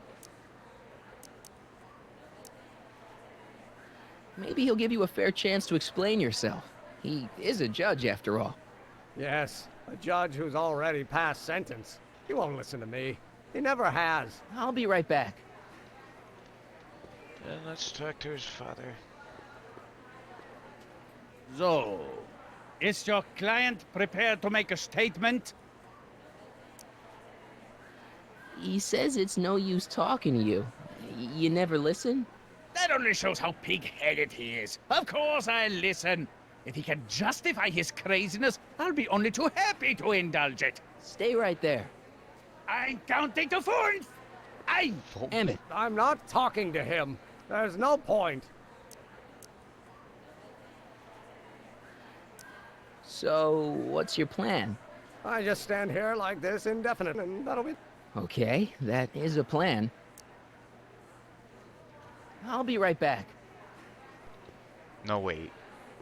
Maybe he'll give you a fair chance to explain yourself. He is a judge, after all. Yes, a judge who's already passed sentence. He won't listen to me. He never has. I'll be right back. then let's talk to his father. So, is your client prepared to make a statement? He says it's no use talking to you. You never listen? That only shows how pig-headed he is. Of course I'll listen. If he can justify his craziness, I'll be only too happy to indulge it. Stay right there. I'm counting to 4. Emmett. I'm not talking to him. There's no point. So, what's your plan? I just stand here like this indefinitely, and that'll be... Okay, that is a plan. I'll be right back. No, wait.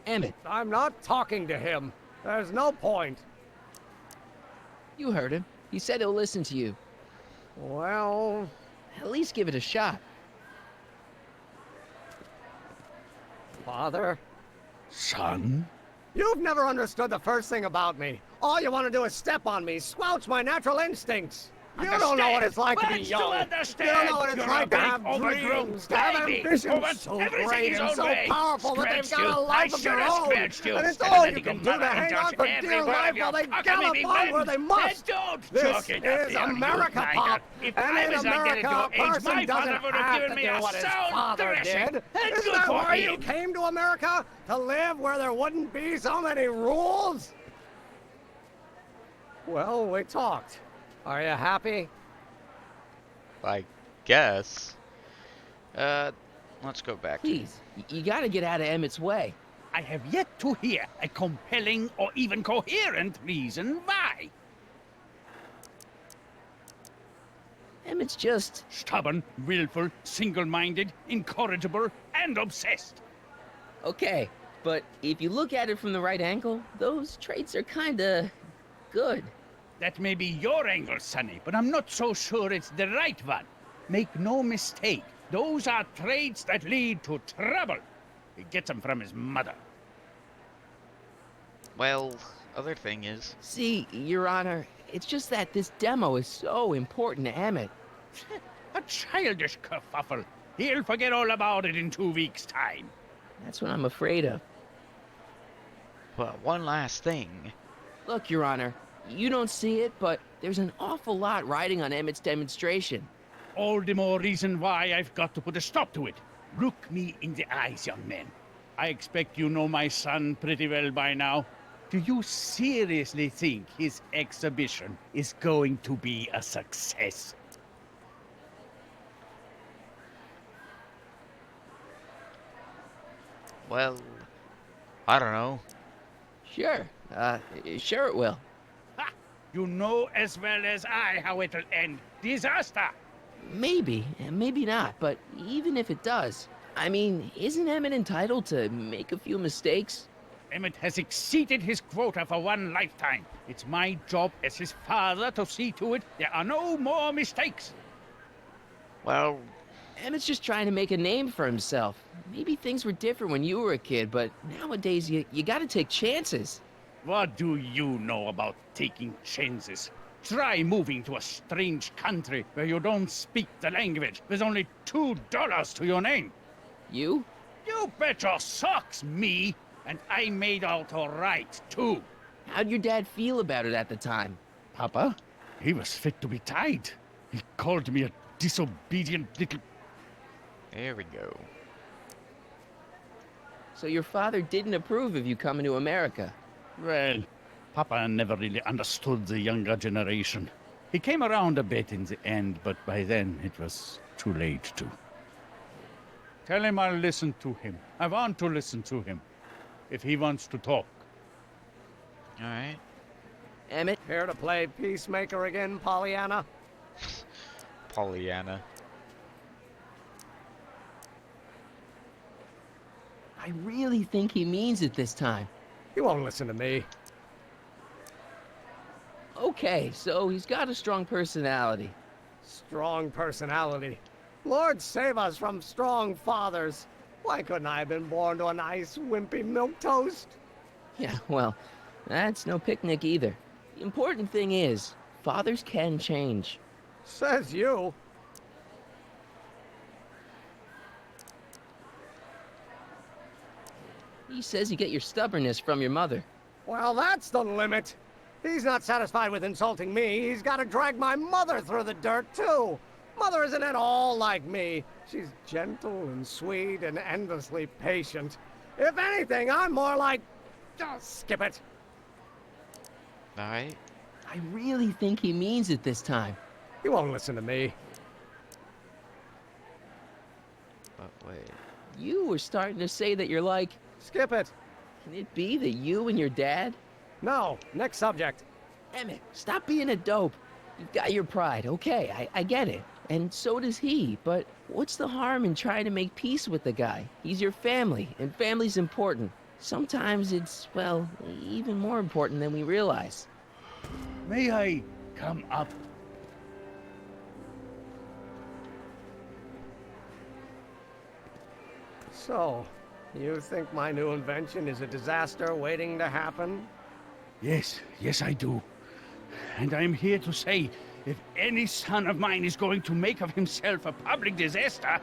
Emmett. I'm not talking to him. There's no point. You heard him. He said he'll listen to you. Well... At least give it a shot. Father? Son? You've never understood the first thing about me. All you want to do is step on me, squelch my natural instincts. You don't know what it's like to be What's young. to You understand? don't know what it's You're like a to big, have overgrown dreams, to have baby who ambitions wants so everything great his and own so way. powerful that they've Scratched got a you. life I of should their have own. scratched you. And it's And all then you you can can do to mother hang and on dodge for every dear word life of your while they cockamamie gallop on wind. where they must. Then don't This talk it up is there, you America, tiger. Pop. If And I in was like that America, at a your age, person my doesn't father would have have given to me do a what his sound father thrashing. did. And Isn't good that for why you him. came to America? To live where there wouldn't be so many rules? Well, we talked. Are you happy? I guess. Let's go back. Please, you gotta get out of Emmett's way. I have yet to hear a compelling or even coherent reason why. Emmett's just... Stubborn, willful, single-minded, incorrigible, and obsessed. Okay, but if you look at it from the right angle, those traits are kinda... good. That may be your angle, Sonny, but I'm not so sure it's the right one. Make no mistake, those are traits that lead to trouble. He gets them from his mother. Well, other thing is... See, Your Honor, it's just that this demo is so important to Emmett. A childish kerfuffle. He'll forget all about it in 2 weeks' time. That's what I'm afraid of. Well, one last thing. Look, Your Honor, you don't see it, but There's an awful lot riding on Emmett's demonstration. All the more reason why I've got to put a stop to it. Look me in the eyes, young man. I expect you know my son pretty well by now. Do you seriously think his exhibition is going to be a success? Well, I don't know. Sure. Sure it will. Ha! You know as well as I how it'll end. Disaster! Maybe, and maybe not, but even if it does, I mean, isn't Emmett entitled to make a few mistakes? Emmett has exceeded his quota for one lifetime. It's my job as his father to see to it there are no more mistakes. Well, Emmett's just trying to make a name for himself. Maybe things were different when you were a kid, but nowadays you gotta take chances. What do you know about taking chances? Try moving to a strange country where you don't speak the language with only $2 to your name. You? You bet your socks, me! And I made out all right, too. How'd your dad feel about it at the time? Papa? He was fit to be tied. He called me a disobedient little... There we go. So your father didn't approve of you coming to America? Well, Papa never really understood the younger generation. He came around a bit in the end, but by then it was too late to. Tell him I'll listen to him. I want to listen to him. If he wants to talk. All right. Emmett? Here to play peacemaker again, Pollyanna? Pollyanna. I really think he means it this time. He won't listen to me. Okay, so he's got a strong personality. Strong personality. Lord save us from strong fathers. Why couldn't I have been born to a nice, wimpy milquetoast? Yeah, well, that's no picnic either. The important thing is, fathers can change. Says you. He says you get your stubbornness from your mother. Well, that's the limit. He's not satisfied with insulting me. He's got to drag my mother through the dirt, too. Mother isn't at all like me. She's gentle and sweet and endlessly patient. If anything, I'm more like... Just skip it. All right. I really think he means it this time. He won't listen to me. But wait. You were starting to say that you're like... Skip it. Can it be that you and your dad? No. Next subject. Emmett, stop being a dope. You've got your pride, okay, I get it. And so does he, but what's the harm in trying to make peace with the guy? He's your family, and family's important. Sometimes it's, well, even more important than we realize. May I come up? So, you think my new invention is a disaster waiting to happen? Yes, I do. And I'm here to say, if any son of mine is going to make of himself a public disaster,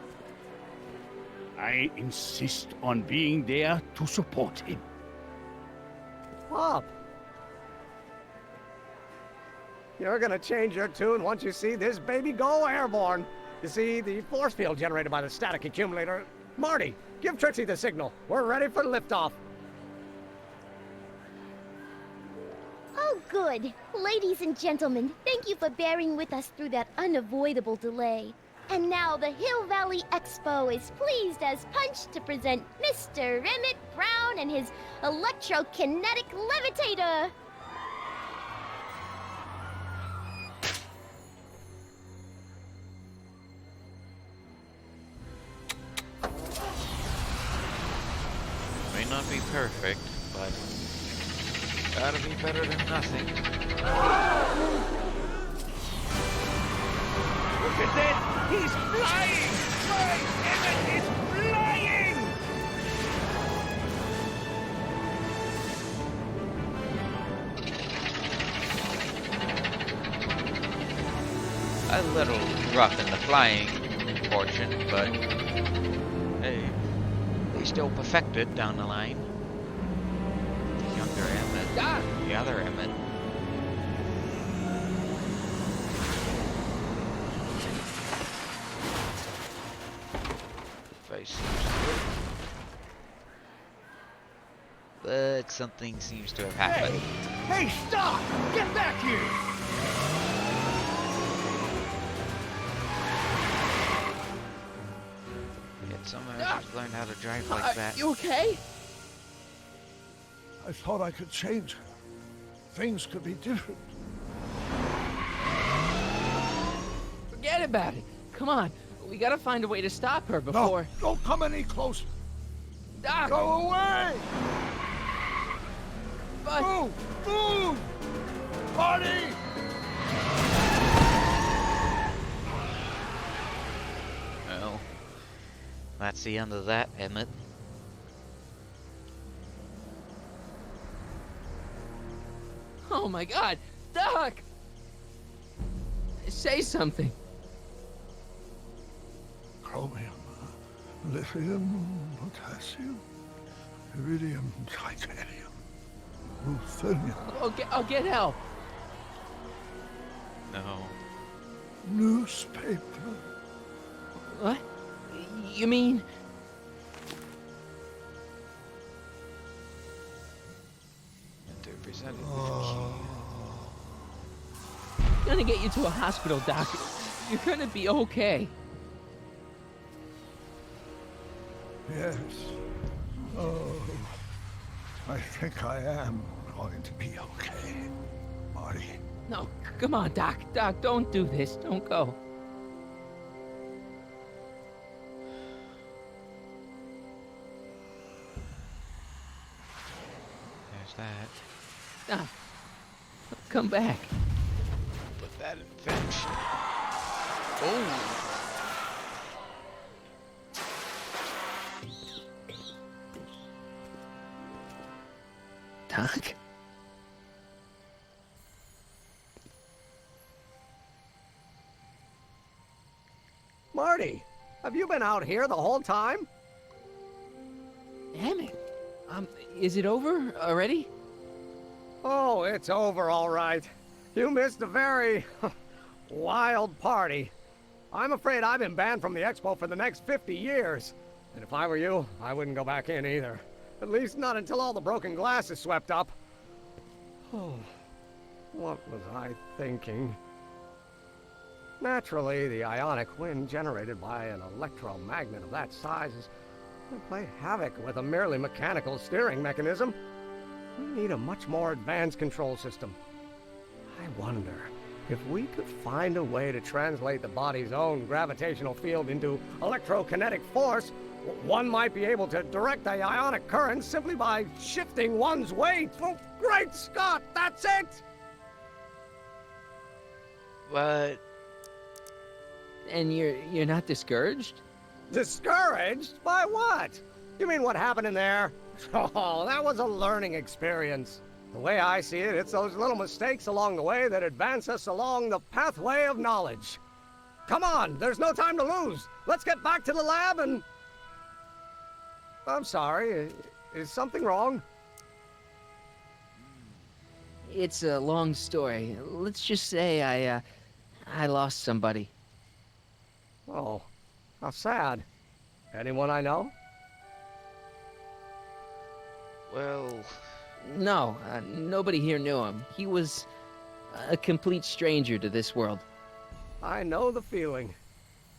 I insist on being there to support him. Pop! You're gonna change your tune once you see this baby go airborne. You see, the force field generated by the static accumulator... Marty, give Trixie the signal. We're ready for liftoff. Oh, good. Ladies and gentlemen, thank you for bearing with us through that unavoidable delay. And now the Hill Valley Expo is pleased as punch to present Mr. Emmett Brown and his electrokinetic levitator. May not be perfect, but gotta be better than nothing. Look at that! He's flying! My Emmett is flying! A little rough in the flying portion, but hey, he still perfected down the line. The younger Emmett, the other Emmett. always seems to work. But something seems to have happened. Hey, stop! Get back here! Yet somehow she's learned how to drive like that. You okay? I thought I could change her. Things could be different. Forget about it. Come on. We gotta find a way to stop her before... No, don't come any closer. Doc! Go away! But... Move! Move! Marty! Well, that's the end of that, Emmett. Oh my God! Doc! Say something. Chromium, lithium, potassium, iridium, titanium, ruthenium. I'll get help. No. Newspaper. What? You mean... They're presented Gonna get you to a hospital, Doc. You're gonna be okay. Yes. Oh, I think I am going to be okay, Marty. No, come on, Doc. Doc, don't do this. Don't go. There's that. Doc, come back. But that infection. Oh! Doc? Marty, have you been out here the whole time? Damn it. Is it over already? Oh, it's over all right. You missed a very wild party. I'm afraid I've been banned from the expo for the next 50 years. And if I were you, I wouldn't go back in either. At least not until all the broken glass is swept up. Oh, what was I thinking? Naturally, the ionic wind generated by an electromagnet of that size is going to play havoc with a merely mechanical steering mechanism. We need a much more advanced control system. I wonder if we could find a way to translate the body's own gravitational field into electrokinetic force. One might be able to direct the ionic current simply by shifting one's weight. Oh, great Scott, that's it! But... And you're not discouraged? Discouraged? By what? You mean what happened in there? Oh, that was a learning experience. The way I see it, it's those little mistakes along the way that advance us along the pathway of knowledge. Come on, there's no time to lose. Let's get back to the lab and... I'm sorry, is something wrong? It's a long story. Let's just say I lost somebody. Oh, how sad. Anyone I know? Well... No, nobody here knew him. He was a complete stranger to this world. I know the feeling.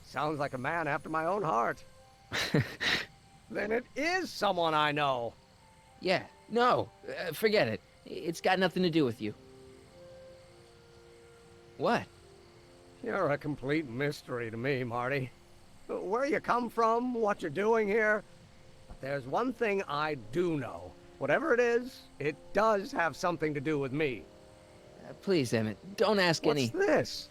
Sounds like a man after my own heart. Then it is someone I know. Yeah, no, forget it. It's got nothing to do with you. What? You're a complete mystery to me, Marty. Where you come from, what you're doing here. But there's one thing I do know. Whatever it is, it does have something to do with me. Please, Emmett, don't ask any... What's this?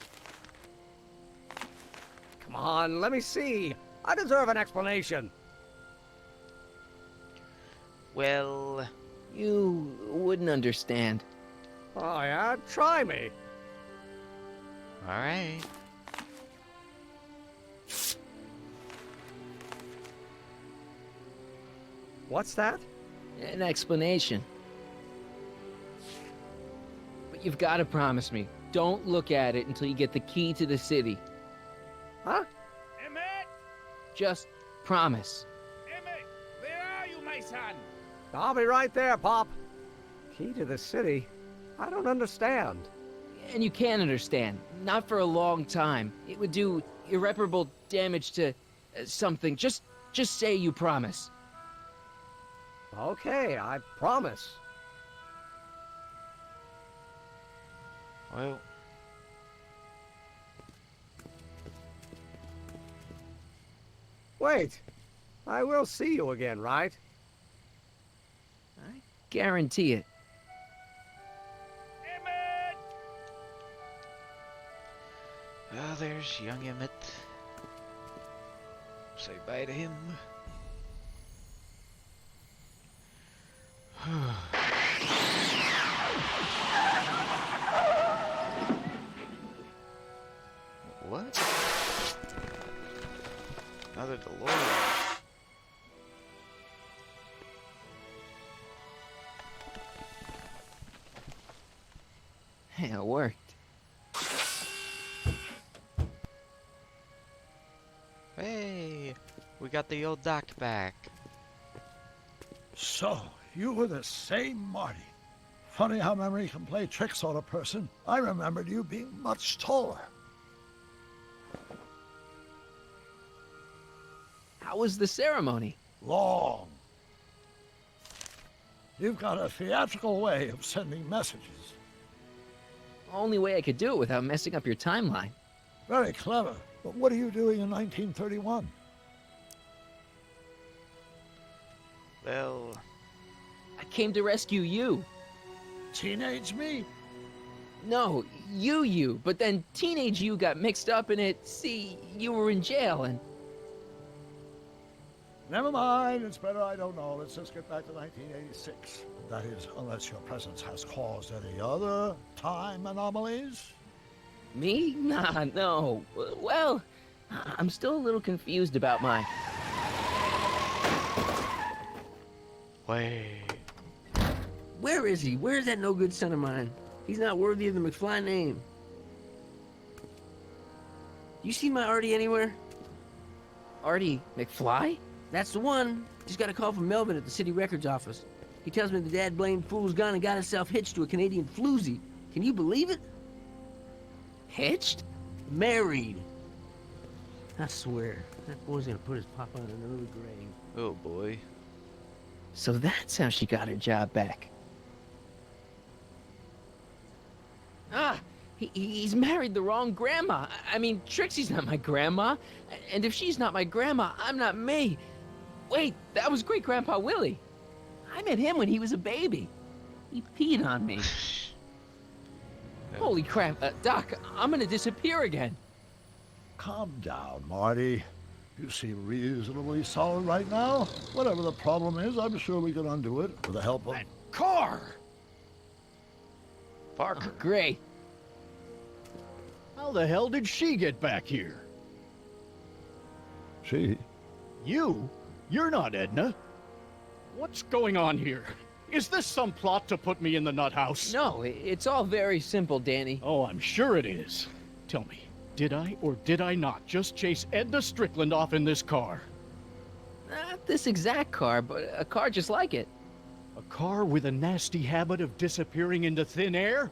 Come on, let me see. I deserve an explanation. Well... You wouldn't understand. Oh, yeah? Try me. Alright. What's that? An explanation. But you've got to promise me, don't look at it until you get the key to the city. Huh? Emmett! Just Promise. Emmett, where are you, my son? I'll be right there, Pop. Key to the city? I don't understand. And you can understand. Not for a long time. It would do irreparable damage to something. Just say you promise. Okay, I promise. Well, Wait. I will see you again, right? I guarantee it. well, there's young Emmett. Say bye to him. What? Another DeLorean. Yeah, it worked. Hey, we got the old doc back. So, you were the same Marty. Funny how memory can play tricks on a person. I remembered you being much taller. How was the ceremony? Long. You've got a theatrical way of sending messages. Only way I could do it without messing up your timeline. Very clever. But what are you doing in 1931? Well, I came to rescue you. Teenage me? No, you. But then teenage you got mixed up in it. See, you were in jail and... Never mind, it's better I don't know. Let's just get back to 1986. That is, unless your presence has caused any other time anomalies. Me? Nah, no. Well, I'm still a little confused about my... wait. Where is he? Where's that no good son of mine? He's not worthy of the McFly name. You seen my Artie anywhere? Artie McFly? That's the one. Just got a call from Melvin at the city records office. He tells me the dad blamed fool's gone and got himself hitched to a Canadian floozy. Can you believe it? Hitched? Married. I swear, that boy's gonna put his papa in an early grave. Oh boy. So that's how she got her job back. Ah, he's married the wrong grandma. I mean, Trixie's not my grandma. And if she's not my grandma, I'm not me. Wait, that was Great-Grandpa Willie. I met him when he was a baby. He peed on me. Holy crap, Doc, I'm gonna disappear again. Calm down, Marty. You seem reasonably solid right now. Whatever the problem is, I'm sure we can undo it with the help of... Car! Parker. Oh, great. How the hell did she get back here? She? You? You're not Edna. What's going on here? Is this some plot to put me in the nut house? No, it's all very simple, Danny. Oh, I'm sure it is. Tell me, did I or did I not just chase Edna Strickland off in this car? Not this exact car, but a car just like it. A car with a nasty habit of disappearing into thin air?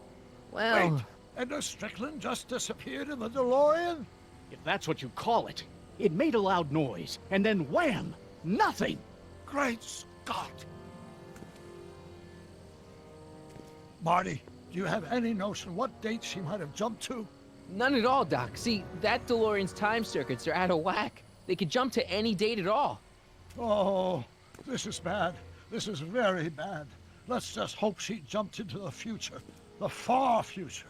Well... Wait, Edna Strickland just disappeared in the DeLorean? If that's what you call it. It made a loud noise, and then wham! Nothing! Great Scott! Marty, do you have any notion what date she might have jumped to? None at all, Doc. See, that DeLorean's time circuits are out of whack. They could jump to any date at all. Oh, this is bad. This is very bad. Let's just hope she jumped into the future. The far future.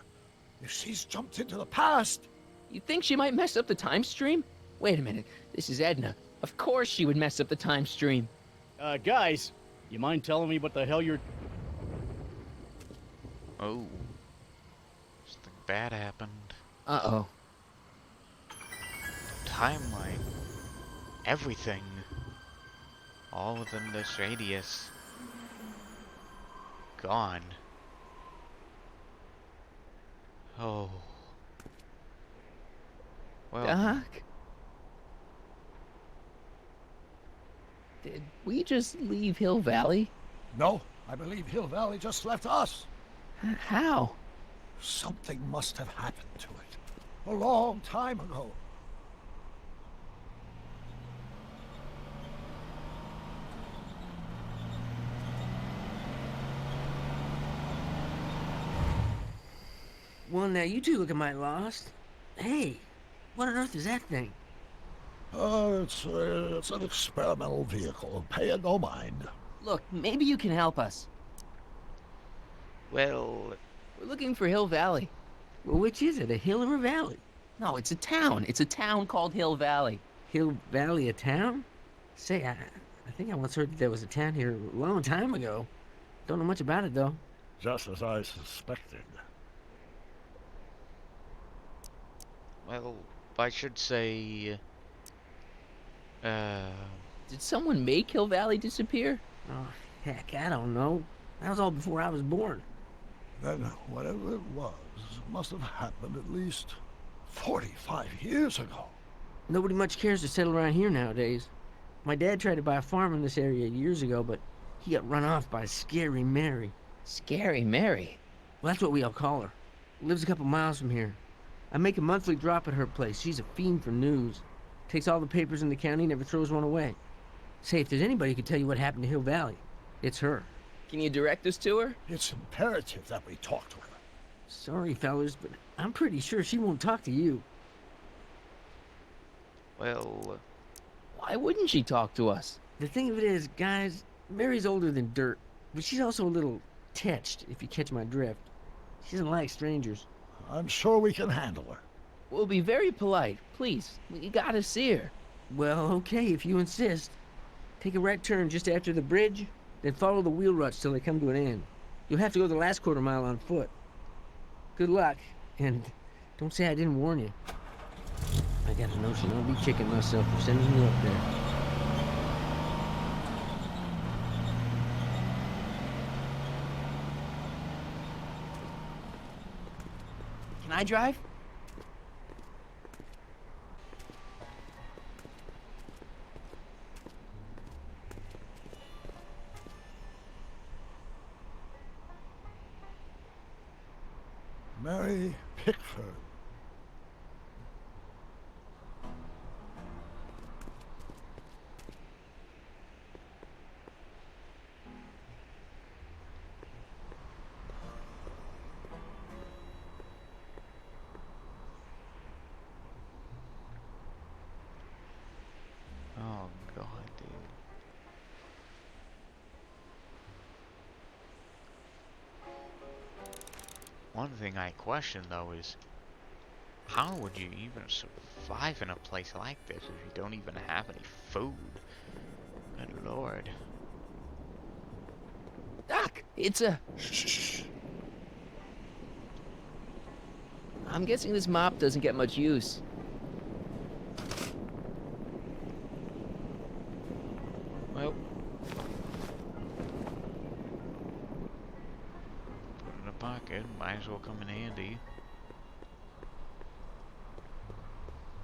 If she's jumped into the past... You think she might mess up the time stream? Wait a minute. This is Edna. Of course she would mess up the time stream. Guys, you mind telling me what the hell you're... Oh. Something bad happened. Uh-oh. Timeline. Everything. All within this radius. Gone. Oh. Well. Doc? Did we just leave Hill Valley? No, I believe Hill Valley just left us. How? Something must have happened to it. A long time ago. Well, now you two look mighty lost. Hey, what on earth is that thing? It's an experimental vehicle. Pay it no mind. Look, maybe you can help us. Well, we're looking for Hill Valley. Well, which is it, a hill or a valley? No, it's a town. It's a town called Hill Valley. Hill Valley, a town? Say, I think I once heard that there was a town here a long time ago. Don't know much about it, though. Just as I suspected. well, I should say... Did someone make Hill Valley disappear? Oh, heck, I don't know. That was all before I was born. Then whatever it was must have happened at least 45 years ago. Nobody much cares to settle around here nowadays. My dad tried to buy a farm in this area years ago, but he got run off by Scary Mary. Scary Mary? Well, that's what we all call her. Lives a couple miles from here. I make a monthly drop at her place. She's a fiend for news. Takes all the papers in the county, never throws one away. Say, if there's anybody who can tell you what happened to Hill Valley, it's her. Can you direct us to her? It's imperative that we talk to her. Sorry, fellas, but I'm pretty sure she won't talk to you. Well... why wouldn't she talk to us? The thing of it is, guys, Mary's older than dirt, but she's also a little tetched, if you catch my drift. She doesn't like strangers. I'm sure we can handle her. We'll be very polite. Please, we gotta see her. Well, okay, if you insist. Take a right turn just after the bridge, then follow the wheel ruts till they come to an end. You'll have to go the last quarter mile on foot. Good luck, and don't say I didn't warn you. I got a notion I'll be kicking myself for sending you up there. Can I drive? Mary Pickford. Oh, God, dude. One thing I question, though, is how would you even survive in a place like this if you don't even have any food? Good Lord. Doc, it's a... Shh. I'm guessing this mop doesn't get much use. Well, put it in a pocket, might as well come in handy.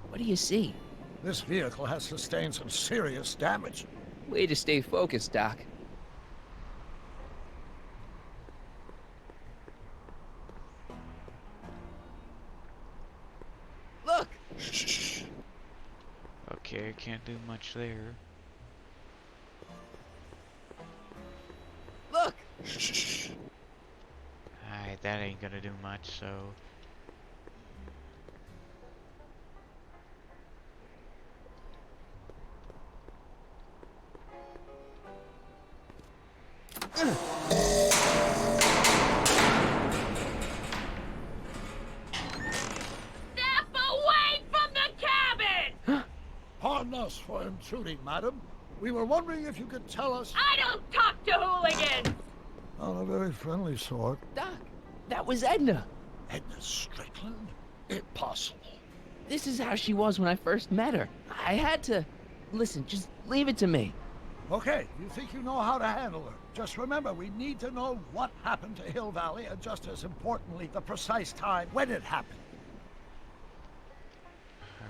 What do you see? This vehicle has sustained some serious damage. Way to stay focused, Doc. Look! Shh. Okay, can't do much there. Look! Shh. Alright, that ain't gonna do much, so... Step away from the cabin! Pardon us for intruding, madam. We were wondering if you could tell us... I don't talk to hooligans! On a very friendly sort. Doc, that was Edna. Edna Strickland? Impossible. This is how she was when I first met her. I had to... Listen, just leave it to me. Okay, you think you know how to handle her. Just remember, we need to know what happened to Hill Valley, and just as importantly, the precise time when it happened.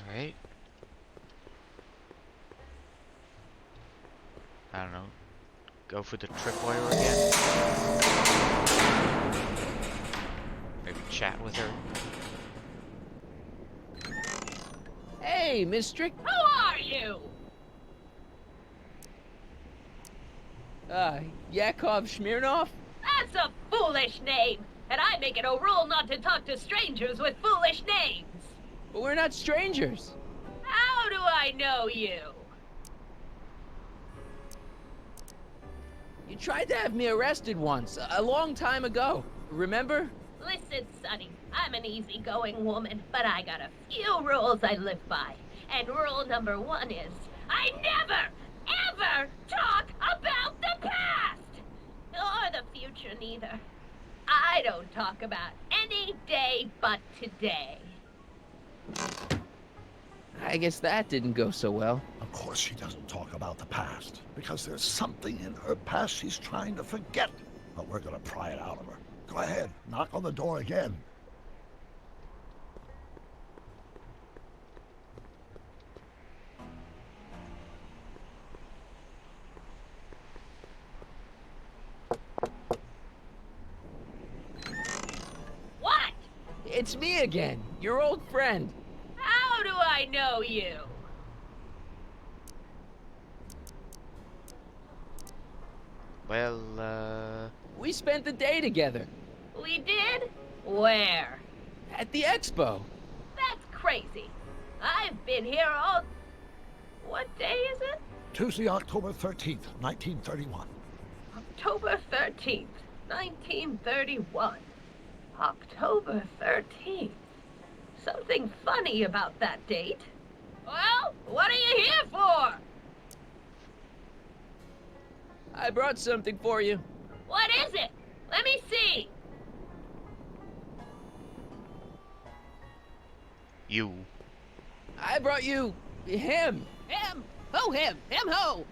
Alright. I don't know, go for the tripwire again? Maybe chat with her? Hey, Miss Strick. Who are you? Yakov Smirnov? That's a foolish name, and I make it a rule not to talk to strangers with foolish names. But we're not strangers. How do I know you? You tried to have me arrested once, a long time ago. Remember? Listen, Sonny, I'm an easygoing woman, but I got a few rules I live by. And rule number 1 is, I never, ever talk about the past! Or the future, neither. I don't talk about any day but today. I guess that didn't go so well. Of course she doesn't talk about the past, because there's something in her past she's trying to forget. But we're gonna pry it out of her. Go ahead, knock on the door again. What? It's me again, your old friend. How do I know you? Well, we spent the day together. We did? Where? At the expo. That's crazy. I've been here all... What day is it? Tuesday, October 13th, 1931. October 13th, 1931. October 13th. Something funny about that date. Well, what are you here for? I brought something for you. What is it? Let me see. you. I brought you... him. Him? Who him? Him who?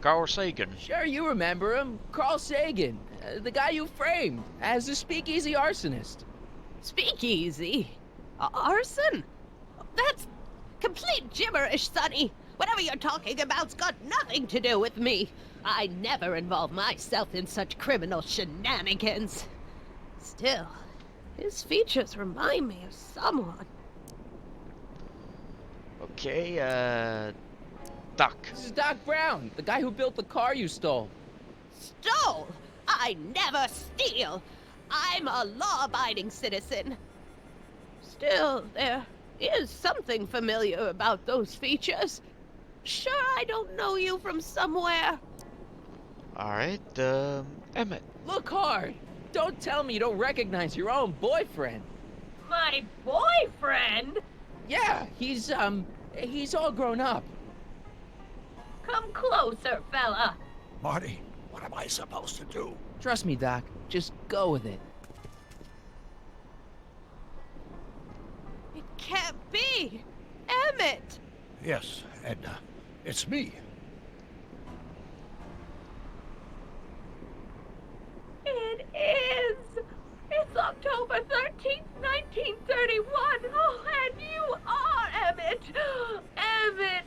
Carl Sagan. Sure, you remember him. Carl Sagan. The guy you framed as a speakeasy arsonist. Speakeasy? Arson? That's complete gibberish, Sonny. Whatever you're talking about's got nothing to do with me. I never involve myself in such criminal shenanigans. Still, his features remind me of someone. Okay, Doc. This is Doc Brown, the guy who built the car you stole. Stole? I never steal. I'm a law-abiding citizen. Still, there is something familiar about those features. Sure, I don't know you from somewhere. Alright, Emmett. Look hard. Don't tell me you don't recognize your own boyfriend. My boyfriend? Yeah, he's all grown up. Come closer, fella. Marty, what am I supposed to do? Trust me, Doc. Just go with it. It can't be. Emmett! Yes, Edna. It's me. It is. It's October 13th, 1931. Oh, and you are Emmett. Emmett.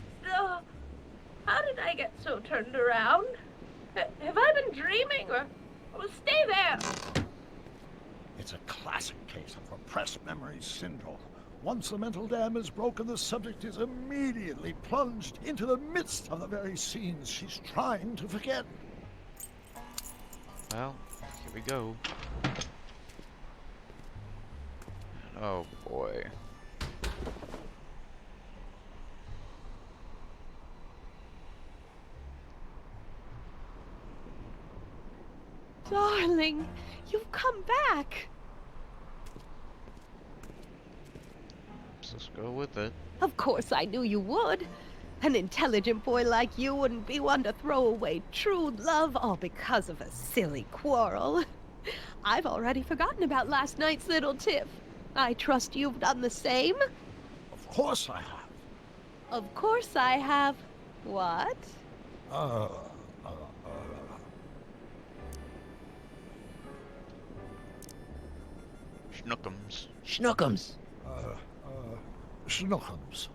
How did I get so turned around? Have I been dreaming or stay there? It's a classic case of repressed memory syndrome. Once the mental dam is broken, the subject is immediately plunged into the midst of the very scenes she's trying to forget. Well, here we go. Oh boy. Darling, you've come back. Let's just go with it. Of course I knew you would. An intelligent boy like you wouldn't be one to throw away true love all because of a silly quarrel. I've already forgotten about last night's little tiff. I trust you've done the same? Of course I have. Of course I have. What? Schnookums. Schnookums. Schnookums.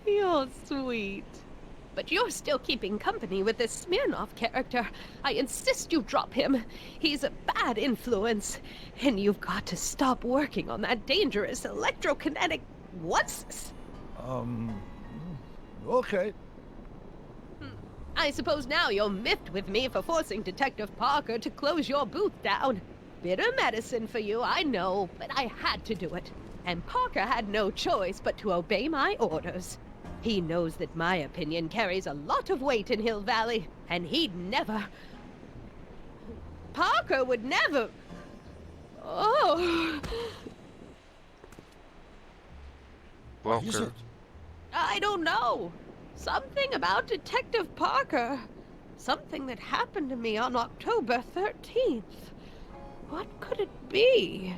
You're sweet. But you're still keeping company with this Smirnoff character. I insist you drop him. He's a bad influence. And you've got to stop working on that dangerous electrokinetic... What's this? Okay. I suppose now you're miffed with me for forcing Detective Parker to close your booth down. Bitter medicine for you, I know, but I had to do it. And Parker had no choice but to obey my orders. He knows that my opinion carries a lot of weight in Hill Valley, and he'd never... Parker would never... Oh... Walker. I don't know. Something about Detective Parker. Something that happened to me on October 13th. What could it be?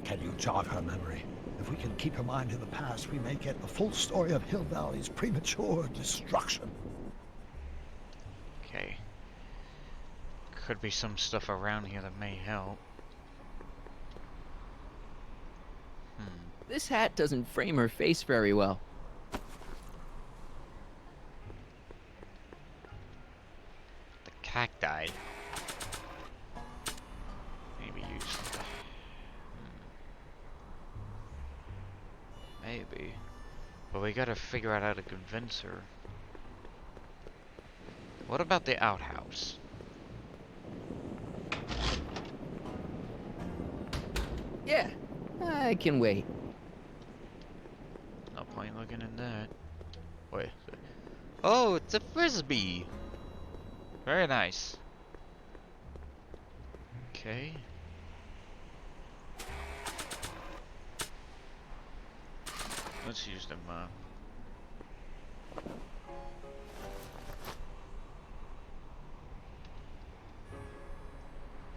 Can you jog her memory? If we can keep her mind in the past, we may get the full story of Hill Valley's premature destruction. Okay. Could be some stuff around here that may help. This hat doesn't frame her face very well. The cacti. Maybe use. Maybe. But we gotta figure out how to convince her. What about the outhouse? Yeah, I can wait. No point looking in that. Wait. Oh, it's a frisbee! Very nice. Okay. Let's use them,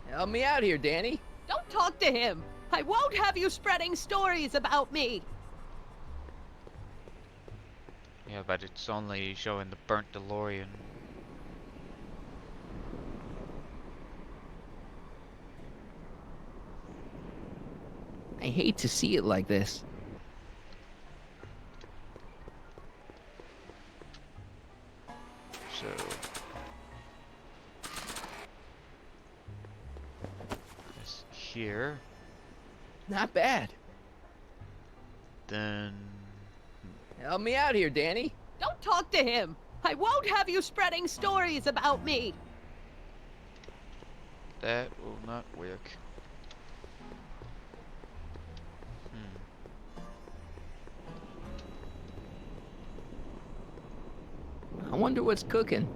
Help me out here, Danny. Don't talk to him. I won't have you spreading stories about me. Yeah, but it's only showing the burnt DeLorean. I hate to see it like this. So... this here. Not bad. Then... Help me out here, Danny. Don't talk to him. I won't have you spreading stories about me. that will not work. I wonder what's cooking.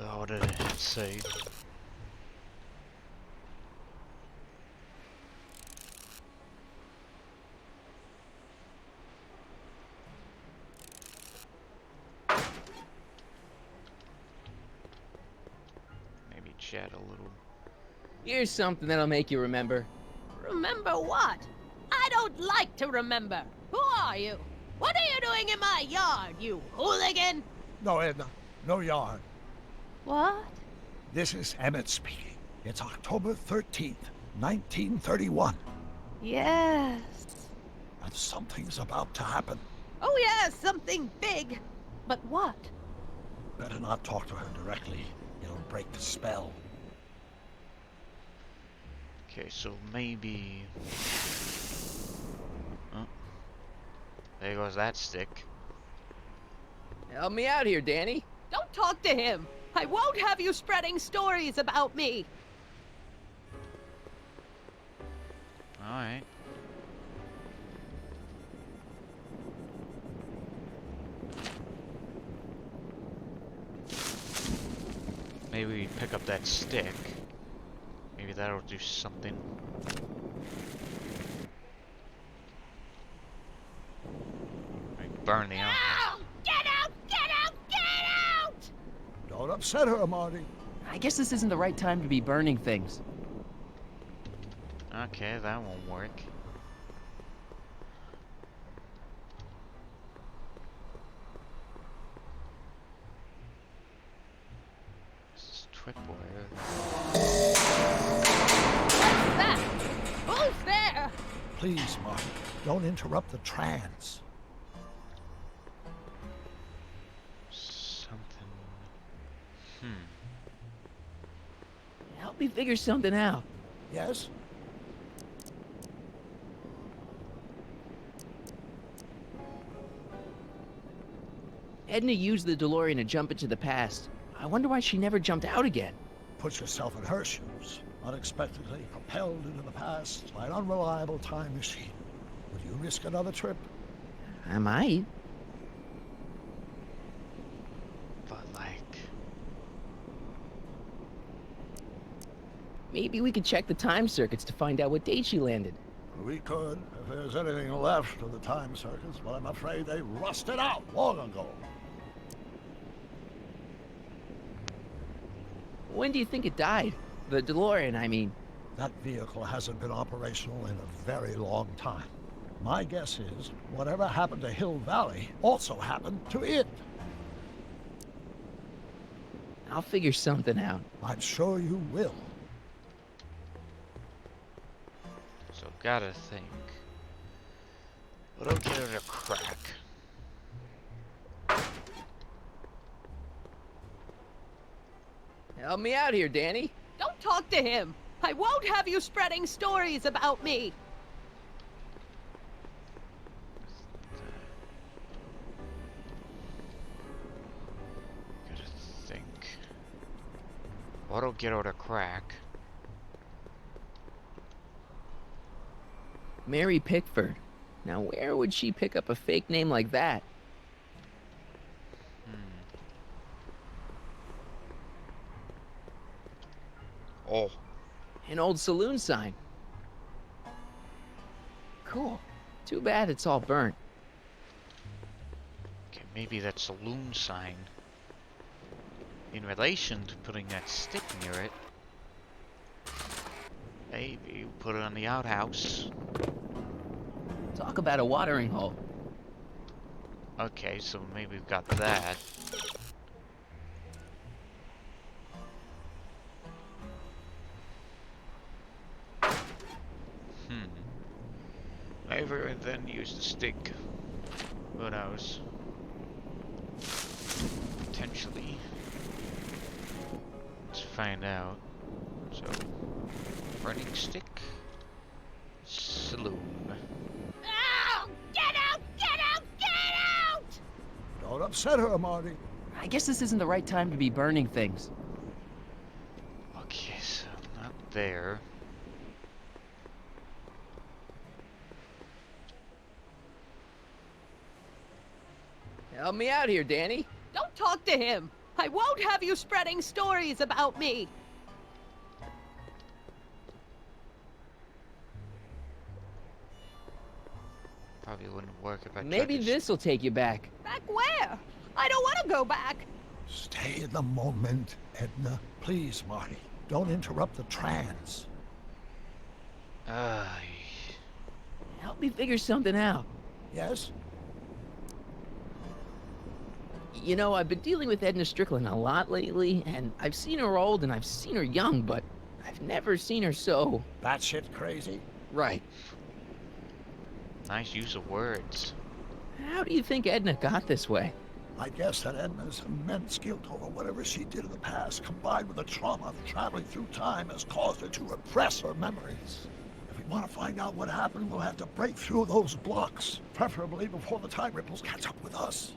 Oh, what did it say? Maybe chat a little. Here's something that'll make you remember. Remember what? I don't like to remember. Who are you? What are you doing in my yard, you hooligan? No, Edna. No yard. What? This is Emmett speaking. It's October 13th, 1931. Yes. And something's about to happen. Oh yes, something big. But what? Better not talk to her directly. It'll break the spell. Okay, so maybe... Oh. There goes that stick. Help me out here, Danny. Don't talk to him. I won't have you spreading stories about me. Alright. Maybe we pick up that stick. Maybe that'll do something. Like burn the outhouse. Get out! Get out! Get out! Don't upset her, Marty. I guess this isn't the right time to be burning things. Okay, that won't work. This is tripwire. What's that? Who's there? Please, Marty, don't interrupt the trance. Something. Help me figure something out. Yes? Edna used the DeLorean to jump into the past. I wonder why she never jumped out again. Put yourself in her shoes. Unexpectedly propelled into the past by an unreliable time machine. Would you risk another trip? I might. But like... Maybe we could check the time circuits to find out what date she landed. We could, if there's anything left of the time circuits, but I'm afraid they rusted out long ago. When do you think it died? The DeLorean, I mean. That vehicle hasn't been operational in a very long time. My guess is whatever happened to Hill Valley also happened to it. I'll figure something out. I'm sure you will. So gotta think. But I'll give it a crack. Help me out here, Danny. Don't talk to him. I won't have you spreading stories about me. Gotta think. What'll get her to crack? Mary Pickford. Now, where would she pick up a fake name like that? Oh. An old saloon sign. Cool. Too bad it's all burnt. Okay, maybe that saloon sign in relation to putting that stick near it. Maybe you put it on the outhouse. Talk about a watering hole. Okay, so maybe we've got that. Maybe and then use the stick. Who knows? Potentially. Let's find out. So, burning stick. Saloon. Ow! Get out! Get out! Get out! Don't upset her, Marty. I guess this isn't the right time to be burning things. Okay, so not there. Help me out here, Danny. Don't talk to him. I won't have you spreading stories about me. Probably wouldn't work if I Maybe this'll take you back. Back where? I don't want to go back. Stay in the moment, Edna. Please, Marty. Don't interrupt the trance. Help me figure something out. Yes? You know, I've been dealing with Edna Strickland a lot lately, and I've seen her old and I've seen her young, but I've never seen her so... Batshit crazy? Right. Nice use of words. How do you think Edna got this way? I guess that Edna's immense guilt over whatever she did in the past, combined with the trauma of traveling through time, has caused her to repress her memories. If we want to find out what happened, we'll have to break through those blocks, preferably before the time ripples catch up with us.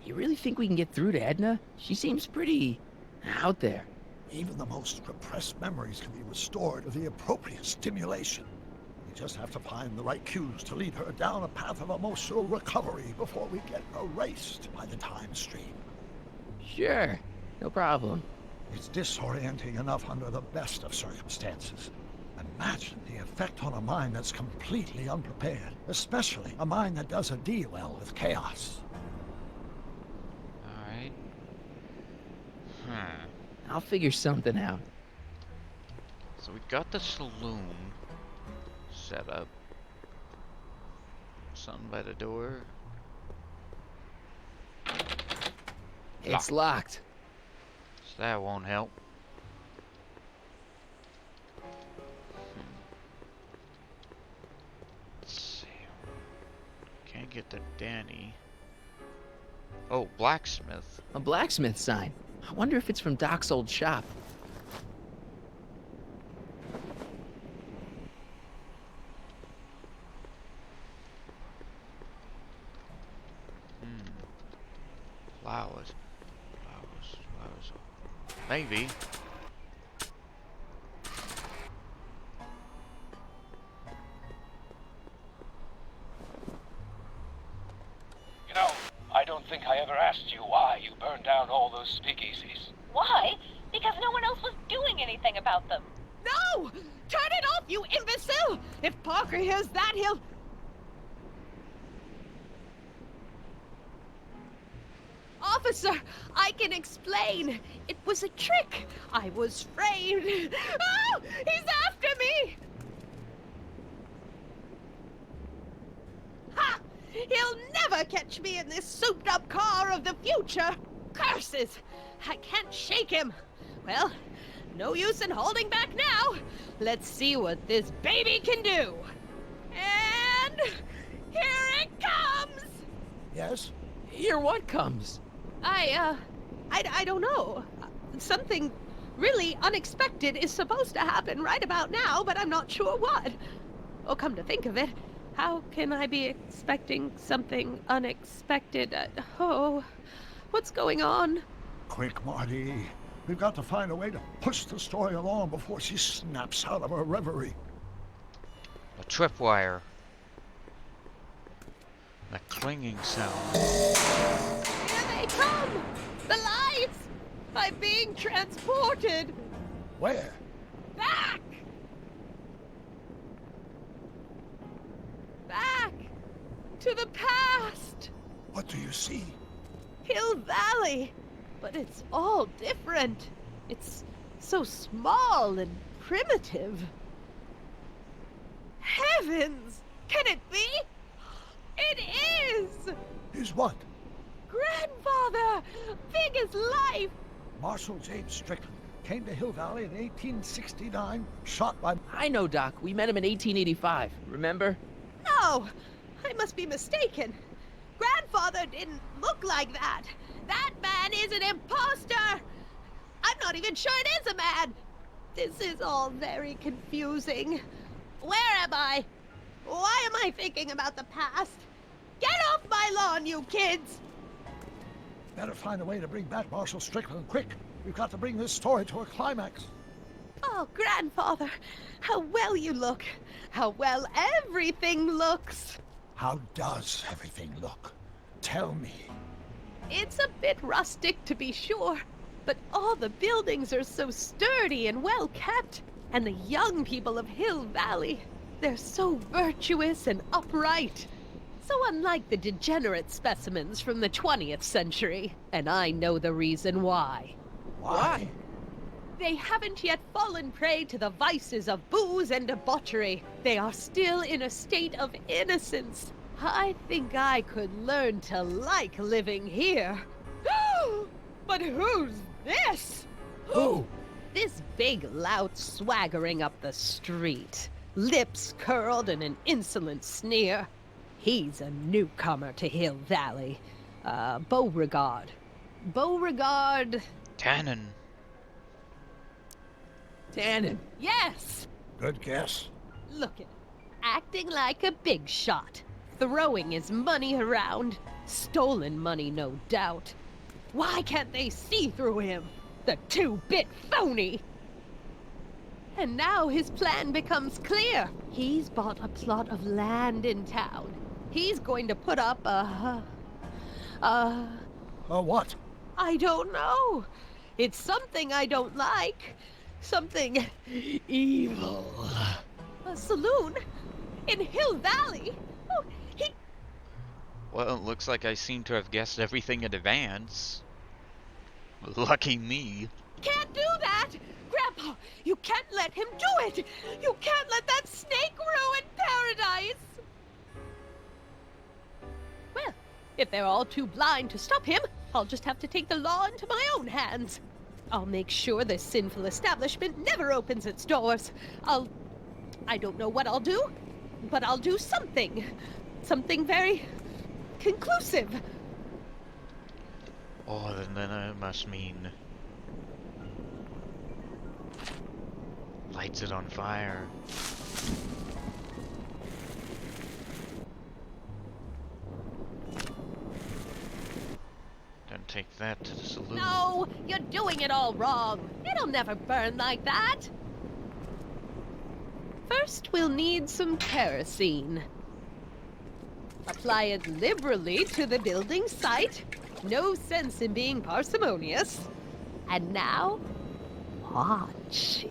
You really think we can get through to Edna? She seems pretty... out there. Even the most repressed memories can be restored with the appropriate stimulation. We just have to find the right cues to lead her down a path of emotional recovery before we get erased by the time stream. Sure, no problem. It's disorienting enough under the best of circumstances. Imagine the effect on a mind that's completely unprepared, especially a mind that doesn't deal well with chaos. Alright. I'll figure something out. So we got the saloon set up. Something by the door. It's locked. So that won't help. Let's see. Can't get to Danny. Oh, blacksmith. A blacksmith sign. I wonder if it's from Doc's old shop. Flowers. Maybe. You know, I don't think I ever asked you why you burned down all those speakeasies. Why? Because no one else was doing anything about them. No! Turn it off, you imbecile! If Parker hears that, he'll... Officer, I can explain. It was a trick. I was framed. Oh, he's after me! Ha! He'll never catch me in this souped-up car of the future. Curses! I can't shake him. Well, no use in holding back now. Let's see what this baby can do. And here it comes! Yes? Here what comes? I don't know. Something really unexpected is supposed to happen right about now, but I'm not sure what. Oh, come to think of it, how can I be expecting something unexpected? Oh, what's going on? Quick, Marty. We've got to find a way to push the story along before she snaps out of her reverie. A tripwire. A clinging sound. Here they come! The lights! I'm being transported! Where? Back! Back! To the past! What do you see? Hill Valley! But it's all different. It's so small and primitive. Heavens! Can it be? It is! Is what? Grandfather! Big as life! Marshal James Strickland came to Hill Valley in 1869, shot by... I know, Doc. We met him in 1885. Remember? No! I must be mistaken. Grandfather didn't look like that. That man is an imposter! I'm not even sure it is a man! This is all very confusing. Where am I? Why am I thinking about the past? Get off my lawn, you kids! Better find a way to bring back Marshal Strickland quick. We've got to bring this story to a climax. Oh, Grandfather, how well you look. How well everything looks. How does everything look? Tell me. It's a bit rustic, to be sure, but all the buildings are so sturdy and well kept. And the young people of Hill Valley, they're so virtuous and upright. So unlike the degenerate specimens from the 20th century. And I know the reason why. Why? They haven't yet fallen prey to the vices of booze and debauchery. They are still in a state of innocence. I think I could learn to like living here. But who's this? Who? This big lout swaggering up the street, lips curled in an insolent sneer. He's a newcomer to Hill Valley. Beauregard. Beauregard... Tannen. Tannen. Yes! Good guess. Look at him, acting like a big shot, throwing his money around. Stolen money, no doubt. Why can't they see through him? The two-bit phony! And now his plan becomes clear. He's bought a plot of land in town. He's going to put up a what? I don't know. It's something I don't like. Something evil. A saloon? In Hill Valley? Oh, Well, it looks like I seem to have guessed everything in advance. Lucky me. can't do that! Grandpa, you can't let him do it! You can't let that snake ruin paradise! Well, if they're all too blind to stop him, I'll just have to take the law into my own hands. I'll make sure this sinful establishment never opens its doors. I don't know what I'll do, but I'll do something. Something very conclusive. Oh, then it must mean... lights it on fire. Then take that to the saloon. No, you're doing it all wrong. It'll never burn like that. First, we'll need some kerosene. Apply it liberally to the building site. No sense in being parsimonious. And now, watch.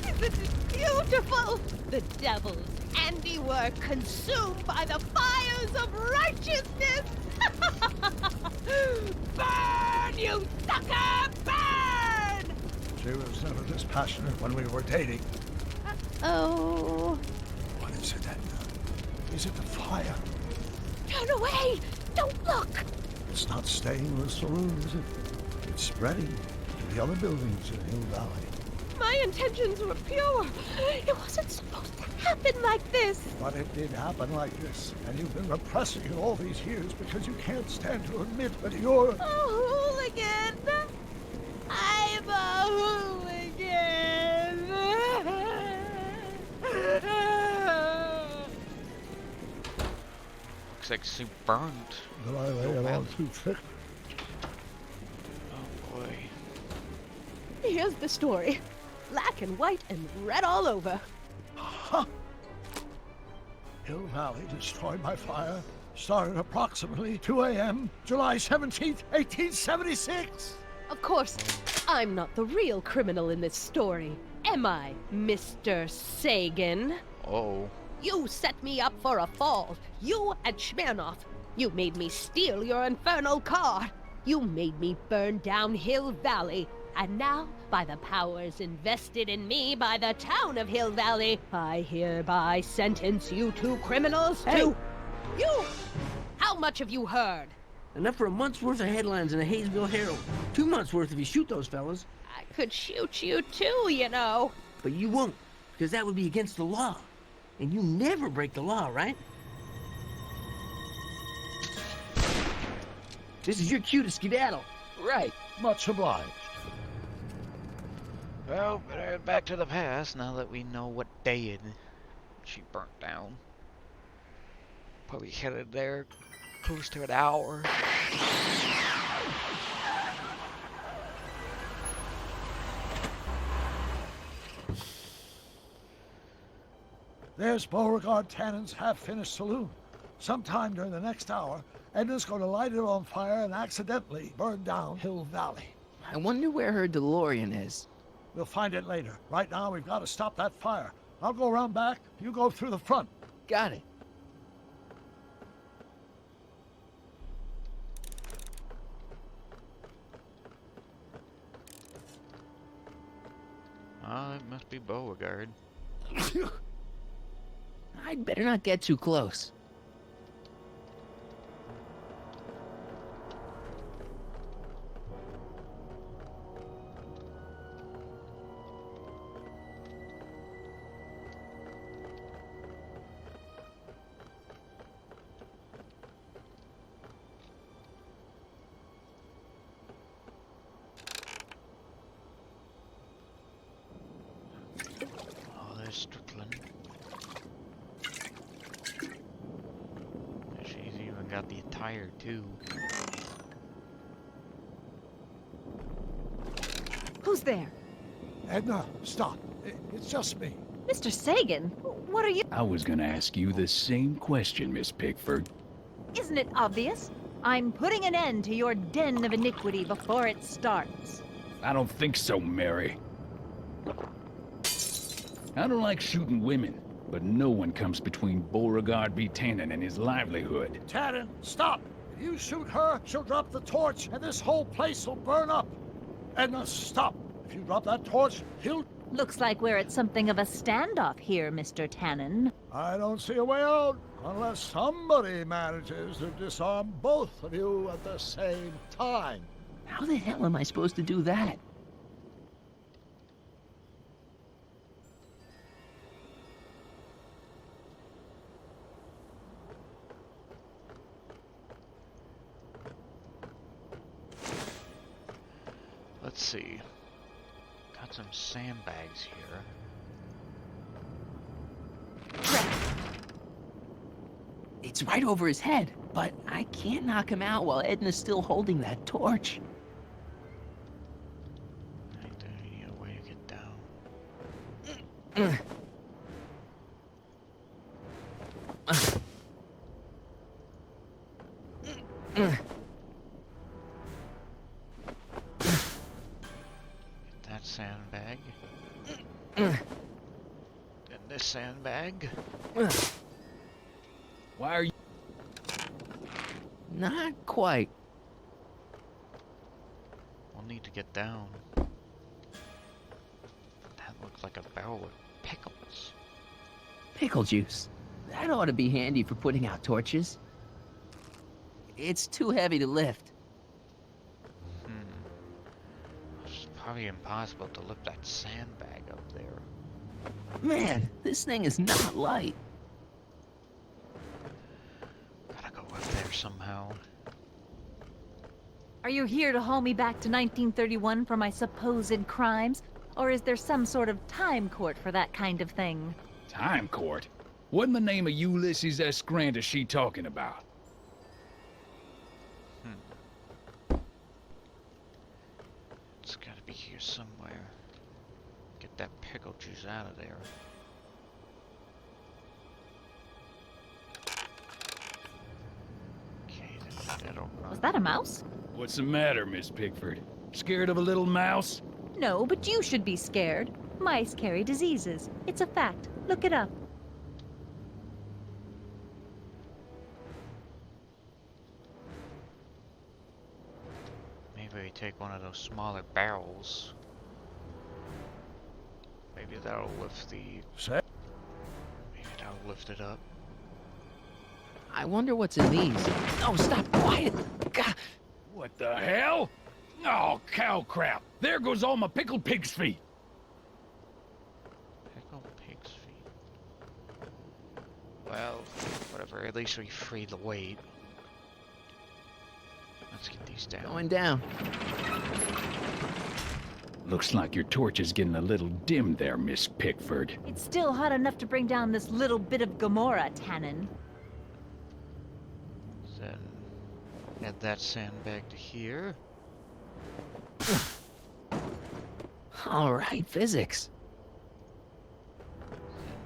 Isn't it beautiful? The devil's handiwork consumed by the fires of righteousness. Burn, you sucker! Burn! She was never this passionate when we were dating. Oh. What is it, Edna? Is it the fire? Turn away! Don't look! It's not staying in the saloon, is it? It's spreading to the other buildings in Hill Valley. My intentions were pure. It wasn't supposed to happen like this. But it did happen like this, and you've been repressing it all these years because you can't stand to admit that you're... A hooligan! I'm a hooligan! Looks like soup burnt. But I lay it on too thick. Oh boy. Here's the story. Black and white and red all over. Huh. Hill Valley destroyed by fire started approximately 2 a.m. July 17th, 1876. Of course, I'm not the real criminal in this story. Am I, Mr. Sagan? Oh. You set me up for a fall. You and Smirnoff. You made me steal your infernal car. You made me burn down Hill Valley. And now, by the powers invested in me by the town of Hill Valley, I hereby sentence you two criminals to... You! How much have you heard? Enough for a month's worth of headlines in the Hayesville Herald. 2 months worth if you shoot those fellas. I could shoot you too, you know. But you won't, because that would be against the law. And you never break the law, right? This is your cue to skedaddle. Right. Much obliged. Well, better head back to the past now that we know what day she burnt down. Probably headed there close to an hour. There's Beauregard Tannen's half-finished saloon. Sometime during the next hour, Edna's going to light it on fire and accidentally burn down Hill Valley. I wonder where her DeLorean is. We'll find it later. Right now, we've got to stop that fire. I'll go around back. You go through the front. Got it. Ah, it must be Beauregard. I'd better not get too close. Oh, there's Strickland. She's even got the attire, too. Who's there? Edna, stop. It's just me. Mr. Sagan, what are you... I was gonna ask you the same question, Miss Pickford. Isn't it obvious? I'm putting an end to your den of iniquity before it starts. I don't think so, Mary. I don't like shooting women, but no one comes between Beauregard B. Tannen and his livelihood. Tannen, stop! If you shoot her, she'll drop the torch, and this whole place will burn up. Edna, stop! If you drop that torch, he'll... Looks like we're at something of a standoff here, Mr. Tannen. I don't see a way out, unless somebody manages to disarm both of you at the same time. How the hell am I supposed to do that? Let's see. Got some sandbags here. It's right over his head, but I can't knock him out while Edna's still holding that torch. I don't need a way to get down. Get that sandbag. Then this sandbag. Why are you... Not quite. We'll need to get down. That looks like a barrel with pickles. Pickle juice. That ought to be handy for putting out torches. It's too heavy to lift. It's probably impossible to lift that sandbag up there. Man, this thing is not light. Gotta go up there somehow. Are you here to haul me back to 1931 for my supposed crimes? Or is there some sort of time court for that kind of thing? Time court? What in the name of Ulysses S. Grant is she talking about? It's gotta be here somewhere. Get that pickle juice out of there. Okay, that'll run. Was that a mouse? What's the matter, Miss Pickford? Scared of a little mouse? No, but you should be scared. Mice carry diseases. It's a fact. Look it up. Maybe we take one of those smaller barrels. Maybe that'll lift the... Maybe that'll lift it up. I wonder what's in these. Oh, stop quiet. God. What the hell? Oh, cow crap. There goes all my pickled pig's feet. Pickled pig's feet. Well, whatever. At least we freed the weight. Let's get these down. Going down. Looks like your torch is getting a little dim there, Miss Pickford. It's still hot enough to bring down this little bit of Gomorrah, Tannen. Then add that sandbag to here. All right, physics.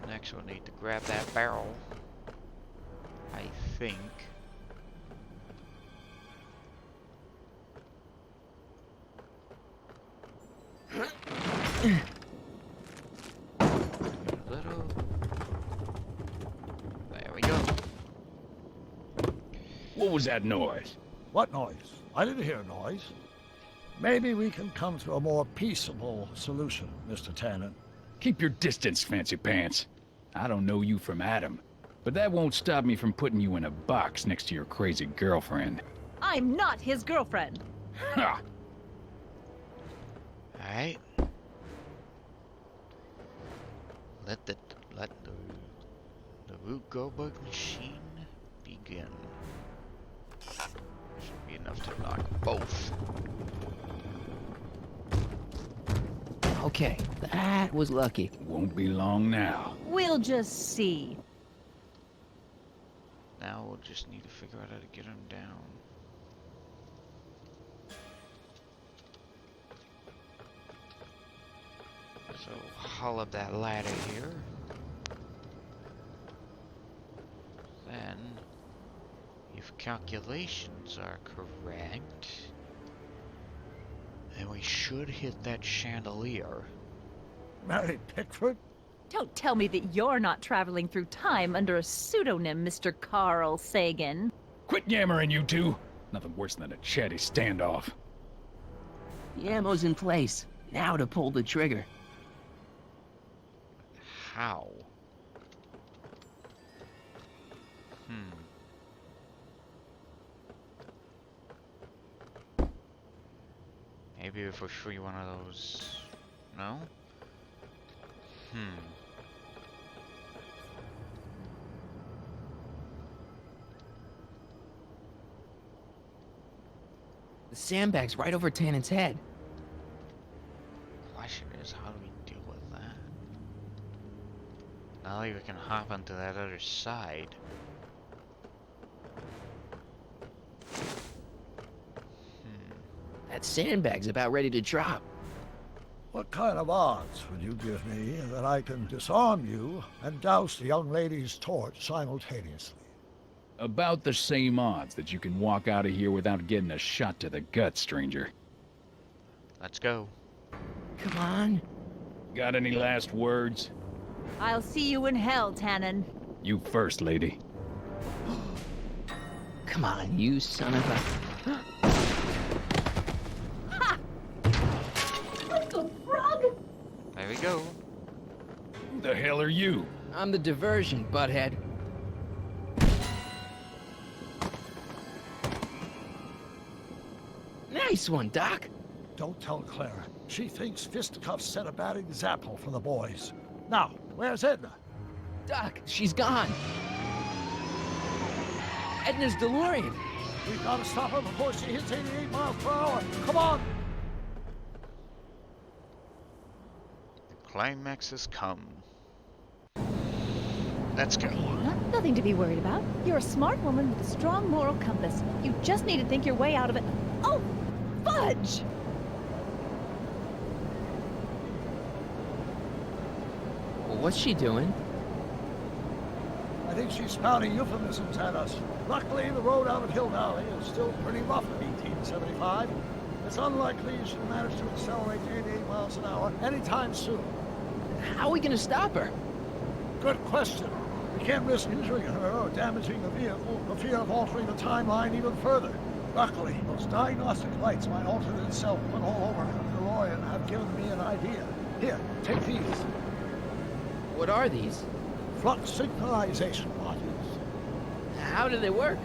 And next we'll need to grab that barrel. I think. Little. There we go. What was that noise? What noise? I didn't hear a noise. Maybe we can come to a more peaceable solution, Mr. Tannen. Keep your distance, fancy pants. I don't know you from Adam, but that won't stop me from putting you in a box next to your crazy girlfriend. I'm not his girlfriend. Ha! Alright. Let the root go-bug machine begin. Should be enough to knock both. Okay, that was lucky. Won't be long now. We'll just see. Now we'll just need to figure out how to get him down. So haul up that ladder here. Then, if calculations are correct, then we should hit that chandelier. Mary Pickford? Don't tell me that you're not traveling through time under a pseudonym, Mr. Carl Sagan. Quit yammering, you two. Nothing worse than a chatty standoff. The ammo's in place. Now to pull the trigger. How? Maybe if we free one of those... No? The sandbag's right over Tannen's head. Question is, how do we deal with that? Now we can hop onto that other side. That sandbag's about ready to drop. What kind of odds would you give me that I can disarm you and douse the young lady's torch simultaneously? About the same odds that you can walk out of here without getting a shot to the gut, stranger. Let's go. Come on. Got any last words? I'll see you in hell, Tannen. You first, lady. Come on, you son of a... There we go. Who the hell are you? I'm the diversion, butthead. Nice one, Doc. Don't tell Clara. She thinks fisticuffs set a bad example for the boys. Now, where's Edna? Doc, she's gone. Edna's DeLorean. We've got to stop her before she hits 88 miles per hour. Come on! The climax has come. Let's go. Nothing to be worried about. You're a smart woman with a strong moral compass. You just need to think your way out of it. Oh, fudge! Well, what's she doing? I think she's spouting euphemisms at us. Luckily, the road out of Hill Valley is still pretty rough in 1875. It's unlikely she'll manage to accelerate to 88 miles an hour anytime soon. How are we gonna stop her? Good question. We can't risk injuring her or damaging the vehicle for fear of altering the timeline even further. Luckily, those diagnostic lights my alternate self put all over her DeLorean have given me an idea. Here, take these. What are these? Flux signalization modules. How do they work?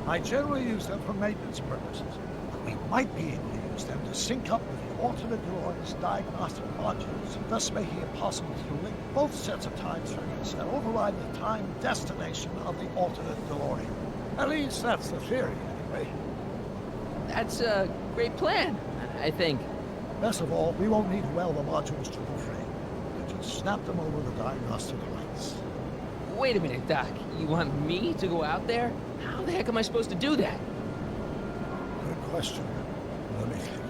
I generally use them for maintenance purposes, but we might be able to use them to sync up with the alternate DeLorean's diagnostic modules, thus making it possible to link both sets of time circuits and override the time destination of the alternate DeLorean. At least that's the theory, anyway. That's a great plan, I think. Best of all, we won't need to weld the modules to the frame. We'll just snap them over the diagnostic lights. Wait a minute, Doc. You want me to go out there? How the heck am I supposed to do that? Good question. Let me think.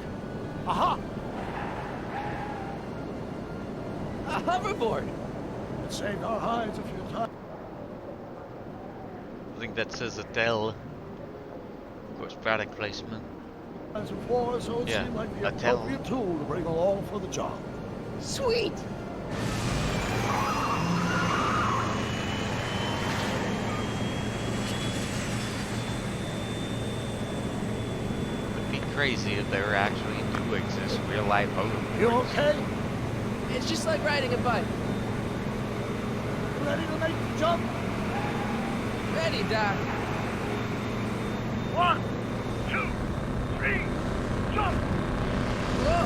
Aha! A hoverboard! It saved our hides a few times. I think that says Adele. Of course, product placement. Before, so it seemed like the Adele. appropriate tool to bring along for the job. Sweet! Would be crazy if there actually do exist real life hoverboards. You okay? It's just like riding a bike. You ready to make the jump? Ready, Doc. 1, 2, 3, jump! Whoa!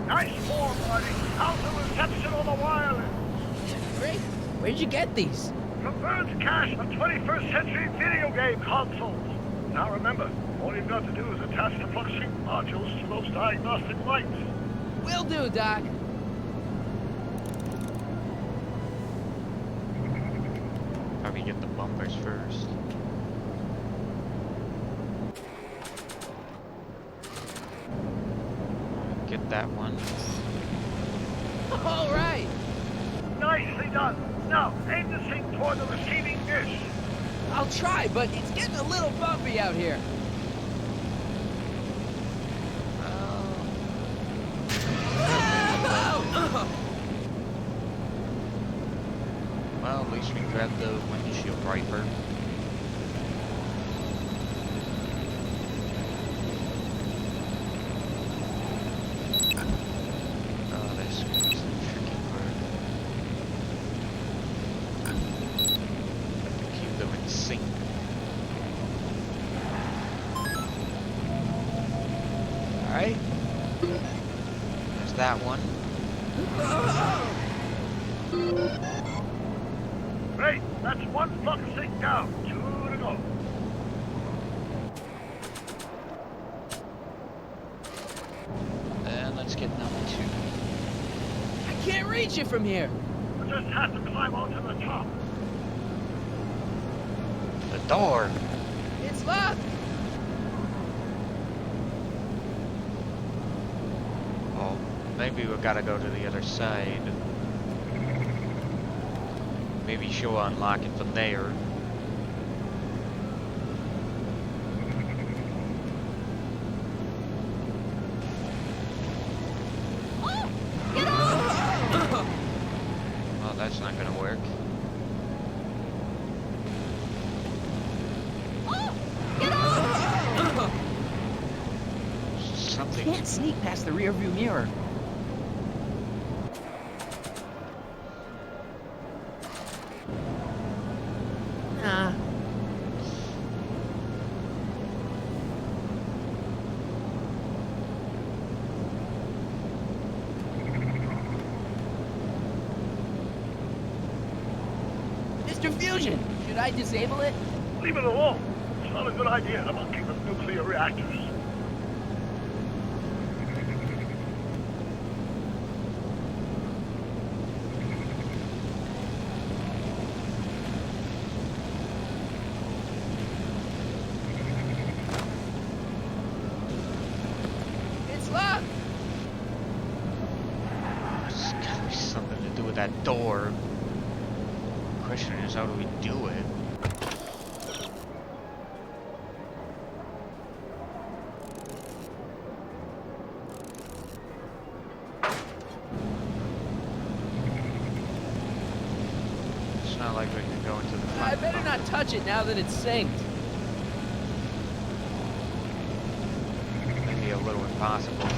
Nice form, buddy. How's the reception on the wireless? Great. Where'd you get these? From Bird's cache of 21st century video game consoles. Now remember, all you've got to do is attach the flux sync modules to those diagnostic lights. Will do, Doc. Probably get the bumpers first. Get that one. All right. Nicely done. Now, aim the sync toward the receiving dish. I'll try, but it's getting a little bumpy out here. guess we grab the windshield wiper. Oh, this is the tricky part. Keep them in sync. Alright. There's that one. Great, that's one flux sync down. 2 to go. And let's get number 2. I can't reach it from here. We just have to climb onto the top. The door. It's locked. Oh, maybe we gotta go to the other side. Maybe she'll unlock it from there. Well, that's not gonna work. Something. Can't sneak past the rear view mirror. Nah. Mr. Fusion, should I disable it? Leave it alone. It's not a good idea to monkey with nuclear reactors. It's locked. There's gotta be something to do with that door. The question is, how do we do it? It's not like we can go into the front. I better not touch it now that it's synced. Maybe a little impossible.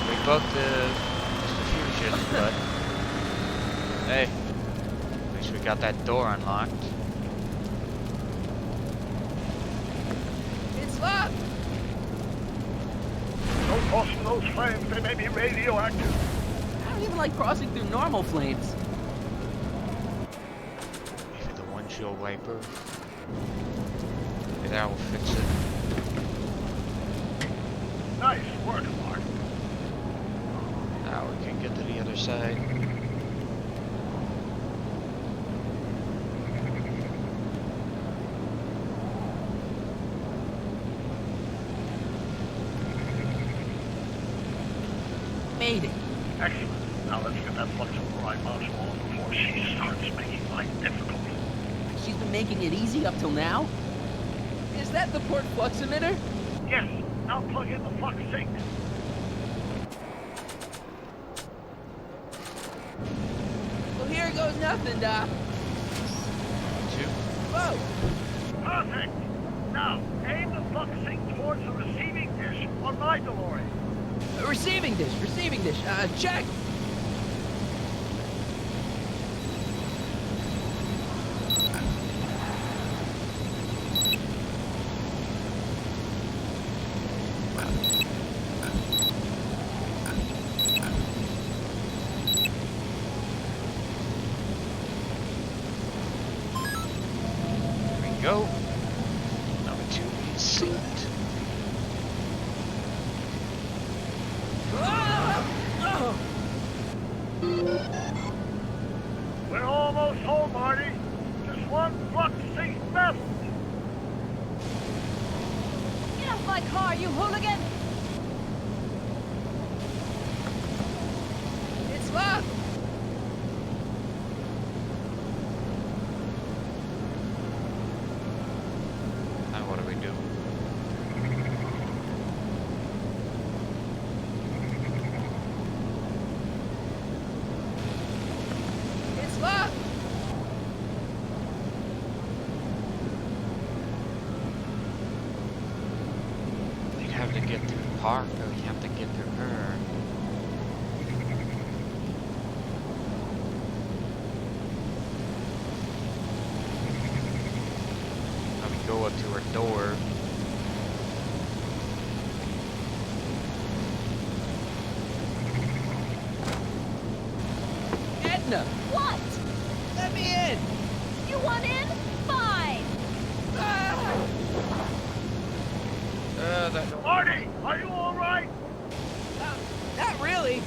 We both Mr. Fusion, but hey, at least we got that door unlocked. It's locked. Don't cross those flames, they may be radioactive. I don't even like crossing through normal flames. Maybe the windshield wiper. Maybe that will fix it. Nice work, Mark. Now we can get to the other side. Made it. Excellent. Now let's get that flux override module on before she starts making life difficult. She's been making it easy up till now? Is that the port flux emitter? Yes. Now plug in the flux sync. Well, here goes nothing, Doc. 2. Whoa! Perfect. Now aim the flux sync towards the receiving dish on my DeLorean. Receiving dish, check! There we go. Number 2 is synced. We're almost home, Marty. Just one flux sync left. Get off my car, you hooligan! It's locked! Parker, you have to get to her. Let me go up to her door. Edna! What? Let me in! You want in? Fine! Marty, are you all right? Not really.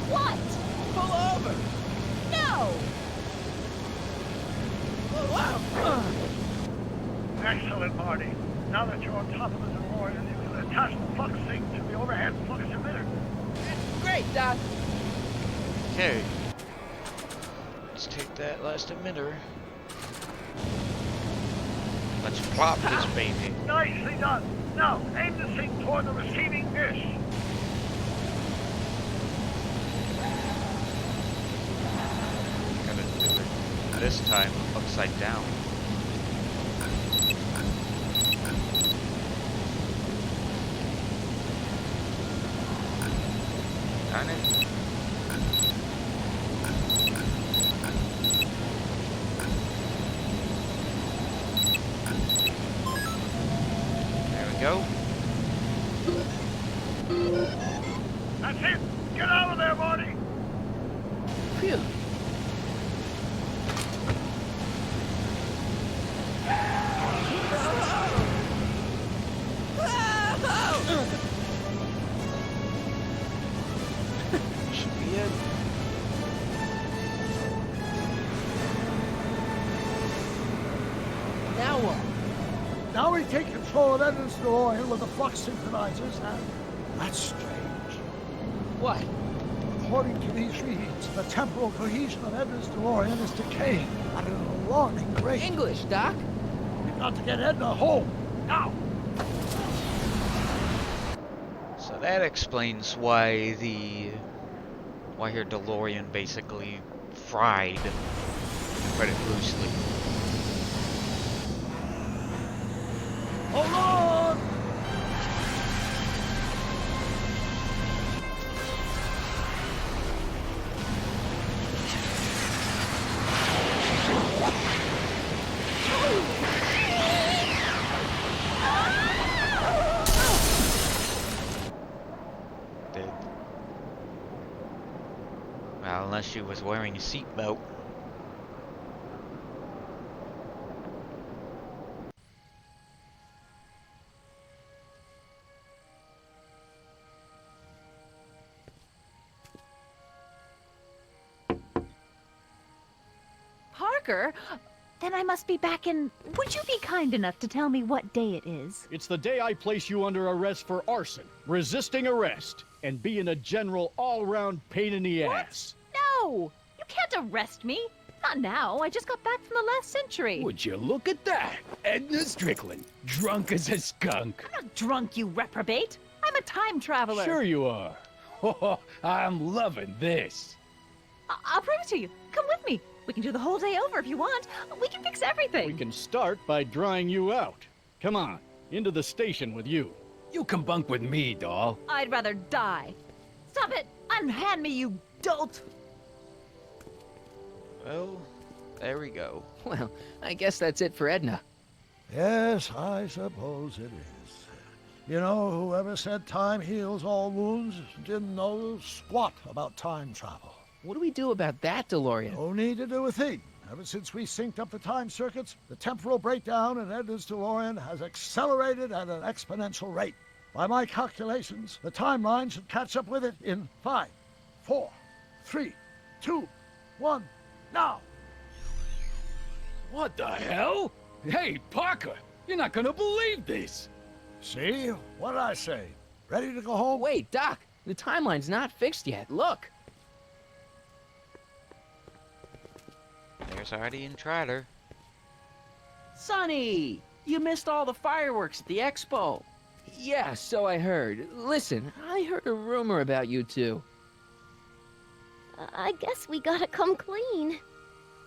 What? Pull over! No! Excellent, Marty. Now that you're on top of the DeLorean, you can attach the flux sync to the overhead flux emitter. Great, Doc. Okay. Let's take that last emitter. Let's plop this baby. Nicely done. Now, aim the sync toward the receiving dish. Gotta do it this time upside down. Darn it. There we go. That's it. Get out of there, Marty. Phew. Should be it. Now what? Now we take control of Edna's DeLorean with the flux synchronizers, and that's strange. What? According to these readings, the temporal cohesion of Edna's DeLorean is decaying at an alarming rate. English, Doc. We've got to get Edna home, now! So that explains why her DeLorean basically fried, to put it loosely. Hold on! Dead. Well, unless she was wearing a seatbelt. Parker? Then I must be back in... Would you be kind enough to tell me what day it is? It's the day I place you under arrest for arson, resisting arrest, and being a general all-round pain in the ass. No! You can't arrest me. Not now. I just got back from the last century. Would you look at that? Edna Strickland, drunk as a skunk. I'm not drunk, you reprobate. I'm a time traveler. Sure you are. Oh, I'm loving this. I'll prove it to you. Come with me. We can do the whole day over if you want. We can fix everything. We can start by drying you out. Come on, into the station with you. You can bunk with me, doll. I'd rather die. Stop it! Unhand me, you dolt! Well, there we go. Well, I guess that's it for Edna. Yes, I suppose it is. You know, whoever said time heals all wounds didn't know squat about time travel. What do we do about that, DeLorean? No need to do a thing. Ever since we synced up the time circuits, the temporal breakdown in Edna's DeLorean has accelerated at an exponential rate. By my calculations, the timeline should catch up with it in 5, 4, 3, 2, 1, now! What the hell? Hey, Parker, you're not gonna believe this. See? What did I say? Ready to go home? Wait, Doc. The timeline's not fixed yet. Look. There's already Intrider. Sonny! You missed all the fireworks at the expo. Yeah, so I heard. Listen, I heard a rumor about you two. I guess we gotta come clean.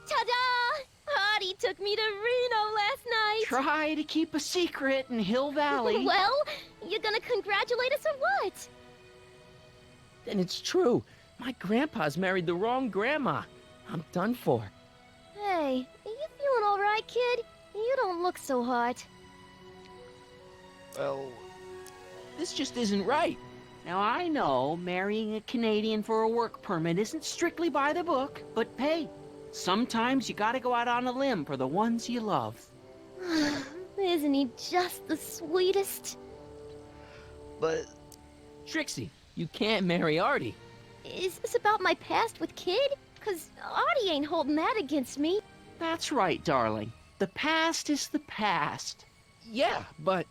Ta-da! Artie took me to Reno last night. Try to keep a secret in Hill Valley. Well, you gonna congratulate us or what? Then it's true. My grandpa's married the wrong grandma. I'm done for. Hey, are you feeling all right, kid? You don't look so hot. Well, this just isn't right. Now, I know marrying a Canadian for a work permit isn't strictly by the book, but hey, sometimes you gotta go out on a limb for the ones you love. Isn't he just the sweetest? But... Trixie, you can't marry Artie. Is this about my past with Kid? 'Cause Artie ain't holding that against me. That's right, darling. The past is the past. Yeah, but...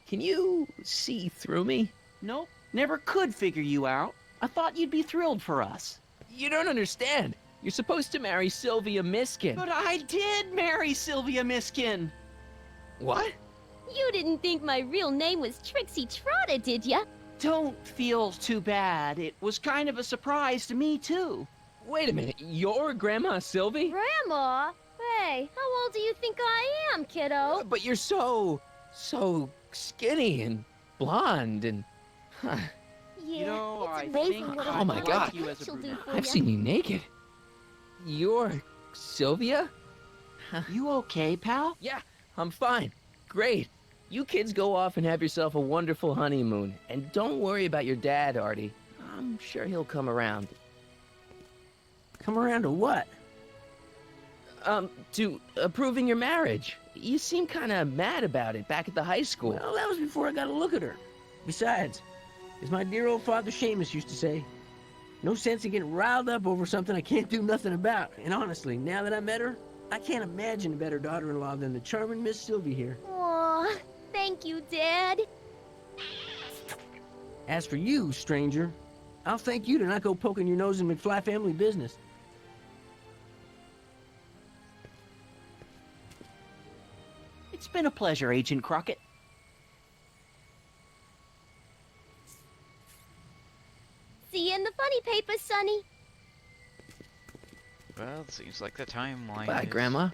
Can you see through me? Nope, never could figure you out. I thought you'd be thrilled for us. You don't understand. You're supposed to marry Sylvia Miskin. But I did marry Sylvia Miskin. What? You didn't think my real name was Trixie Trotter, did ya? Don't feel too bad. It was kind of a surprise to me, too. Wait a minute, you're Grandma Sylvie? Grandma? Hey, how old do you think I am, kiddo? But you're so skinny and blonde and... Huh. Yeah, You know, it's I amazing think what Oh my a God. you as a she'll do brunette. for I've ya. seen you naked. You're Sylvia? You okay, pal? Yeah, I'm fine. Great. You kids go off and have yourself a wonderful honeymoon. And don't worry about your dad, Artie. I'm sure he'll come around. Come around to what? To approving your marriage. You seem kind of mad about it back at the high school. Well, that was before I got a look at her. Besides, as my dear old father Seamus used to say, no sense in getting riled up over something I can't do nothing about. And honestly, now that I met her, I can't imagine a better daughter-in-law than the charming Miss Sylvie here. Aw, thank you, Dad. As for you, stranger, I'll thank you to not go poking your nose in McFly family business. It's been a pleasure, Agent Crockett. See you in the funny paper, Sonny. Well, it seems like the timeline Bye, is... Grandma.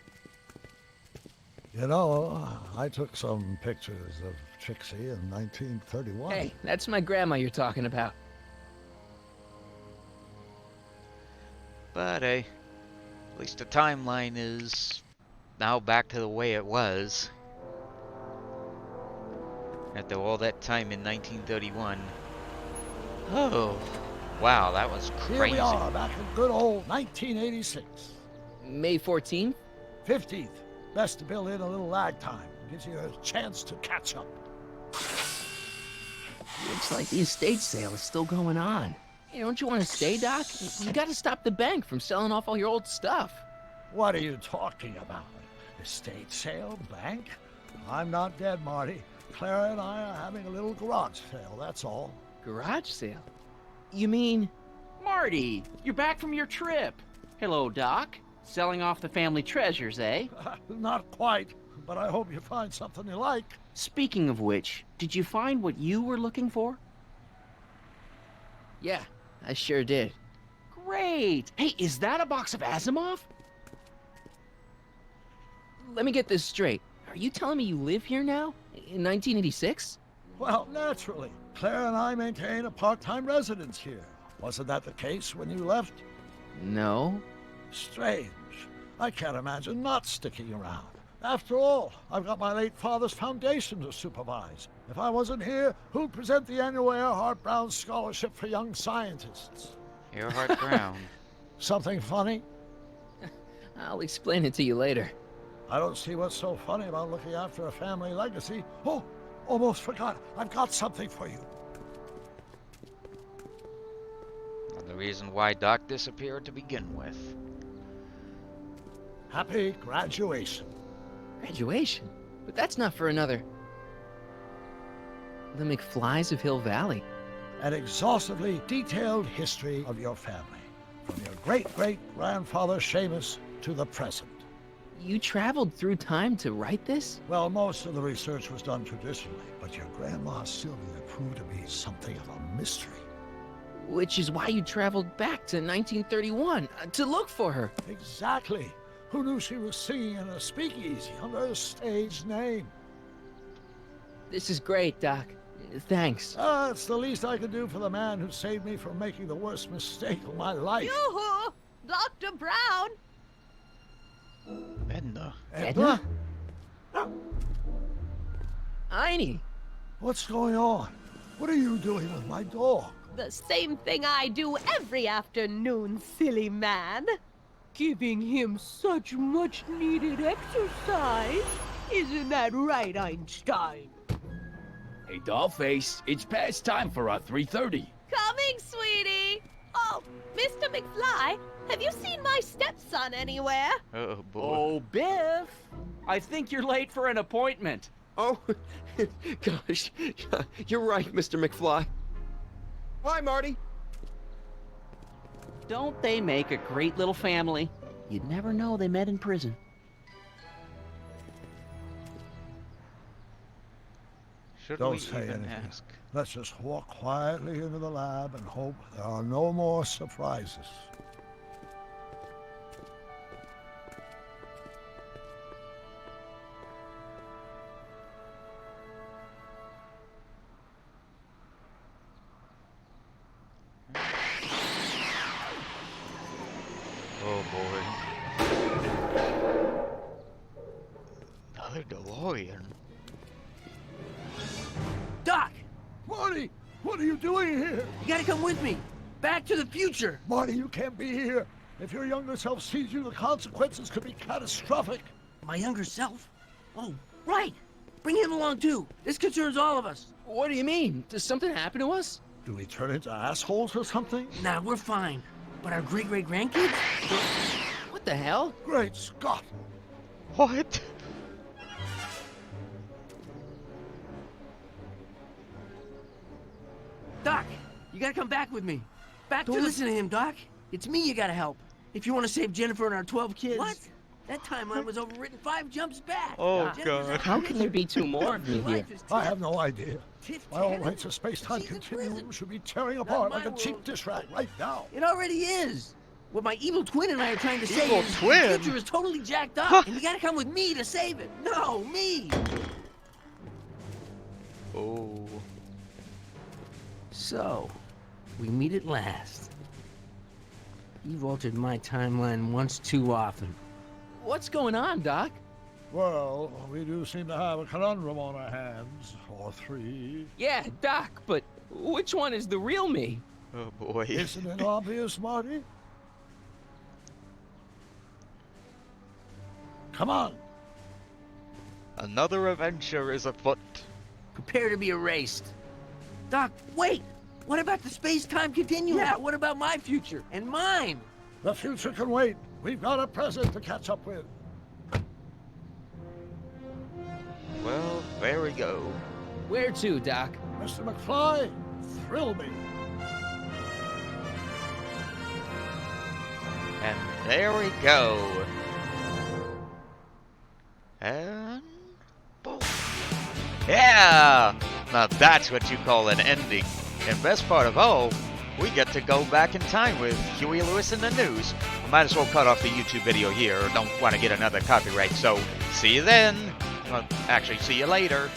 You know, I took some pictures of Trixie in 1931. Hey, that's my grandma you're talking about. But hey, at least the timeline is now back to the way it was. After all that time in 1931. Oh, wow, that was crazy. Here we are, back in good old 1986. May 14th? 15th. Best to build in a little lag time. Gives you a chance to catch up. Looks like the estate sale is still going on. Hey, don't you want to stay, Doc? You gotta stop the bank from selling off all your old stuff. What are you talking about? Estate sale? Bank? I'm not dead, Marty. Clara and I are having a little garage sale, that's all. Garage sale? You mean... Marty, you're back from your trip. Hello, Doc. Selling off the family treasures, eh? Not quite, but I hope you find something you like. Speaking of which, did you find what you were looking for? Yeah, I sure did. Great! Hey, is that a box of Asimov? Let me get this straight. Are you telling me you live here now? In 1986? Well, naturally. Claire and I maintain a part-time residence here. Wasn't that the case when you left? No. Strange. I can't imagine not sticking around. After all, I've got my late father's foundation to supervise. If I wasn't here, who'd present the annual Earhart Brown Scholarship for Young Scientists? Earhart Brown. Something funny? I'll explain it to you later. I don't see what's so funny about looking after a family legacy. Oh, almost forgot. I've got something for you. The reason why Doc disappeared to begin with. Happy graduation. Graduation? But that's not for another... The McFlys of Hill Valley. An exhaustively detailed history of your family. From your great-great-grandfather Seamus to the present. You traveled through time to write this? Well, most of the research was done traditionally, but your grandma Sylvia proved to be something of a mystery. Which is why you traveled back to 1931 to look for her. Exactly. Who knew she was singing in a speakeasy under a stage name? This is great, Doc. Thanks. It's the least I could do for the man who saved me from making the worst mistake of my life. Yoo-hoo! Dr. Brown! Edna. Edna? Einie! What's going on? What are you doing with my dog? The same thing I do every afternoon, silly man. Giving him such much-needed exercise. Isn't that right, Einstein? Hey, Dollface, it's past time for our 3:30. Coming, sweetie! Oh, Mr. McFly, have you seen my stepson anywhere? Oh, boy. Oh, Biff! I think you're late for an appointment. Oh, gosh. You're right, Mr. McFly. Hi, Marty. Don't they make a great little family? You'd never know they met in prison. Should Don't we say even anything. ask? Let's just walk quietly into the lab and hope there are no more surprises. Oh boy. Another DeLorean. Doc! Marty! What are you doing here? You gotta come with me. Back to the future. Marty, you can't be here. If your younger self sees you, the consequences could be catastrophic. My younger self? Oh, right. Bring him along too. This concerns all of us. What do you mean? Does something happen to us? Do we turn into assholes or something? Nah, we're fine. But our great-great-grandkids? What the hell? Great Scott! What? Doc, you gotta come back with me. Don't listen to him, Doc. It's me you gotta help. If you want to save Jennifer and our 12 kids. What? That timeline was overwritten 5 jumps back. Oh, Jennifer's God. out How of can there be two more of me here? I have no idea. Tiff My own Tannen? rights of space-time She's in continuum prison. should be tearing Not apart my like a cheap world. dish rag right now. It already is. What my evil twin and I are trying to say Evil is twin? the future is totally jacked up, and you gotta come with me to save it. No, me. Oh. So, we meet at last. You've altered my timeline once too often. What's going on, Doc? Well, we do seem to have a conundrum on our hands. Or 3. Yeah, Doc, but which one is the real me? Oh boy. Isn't it obvious, Marty? Come on. Another adventure is afoot. Prepare to be erased. Doc, wait! What about the space-time continuum? Yeah, what about my future? And mine? The future can wait. We've got a present to catch up with. Well, there we go. Where to, Doc? Mr. McFly, thrill me. And there we go. And boom. Yeah! Now that's what you call an ending. And best part of all, we get to go back in time with Huey Lewis and the News. We might as well cut off the YouTube video here. Don't want to get another copyright. So, see you then. Well, actually, see you later.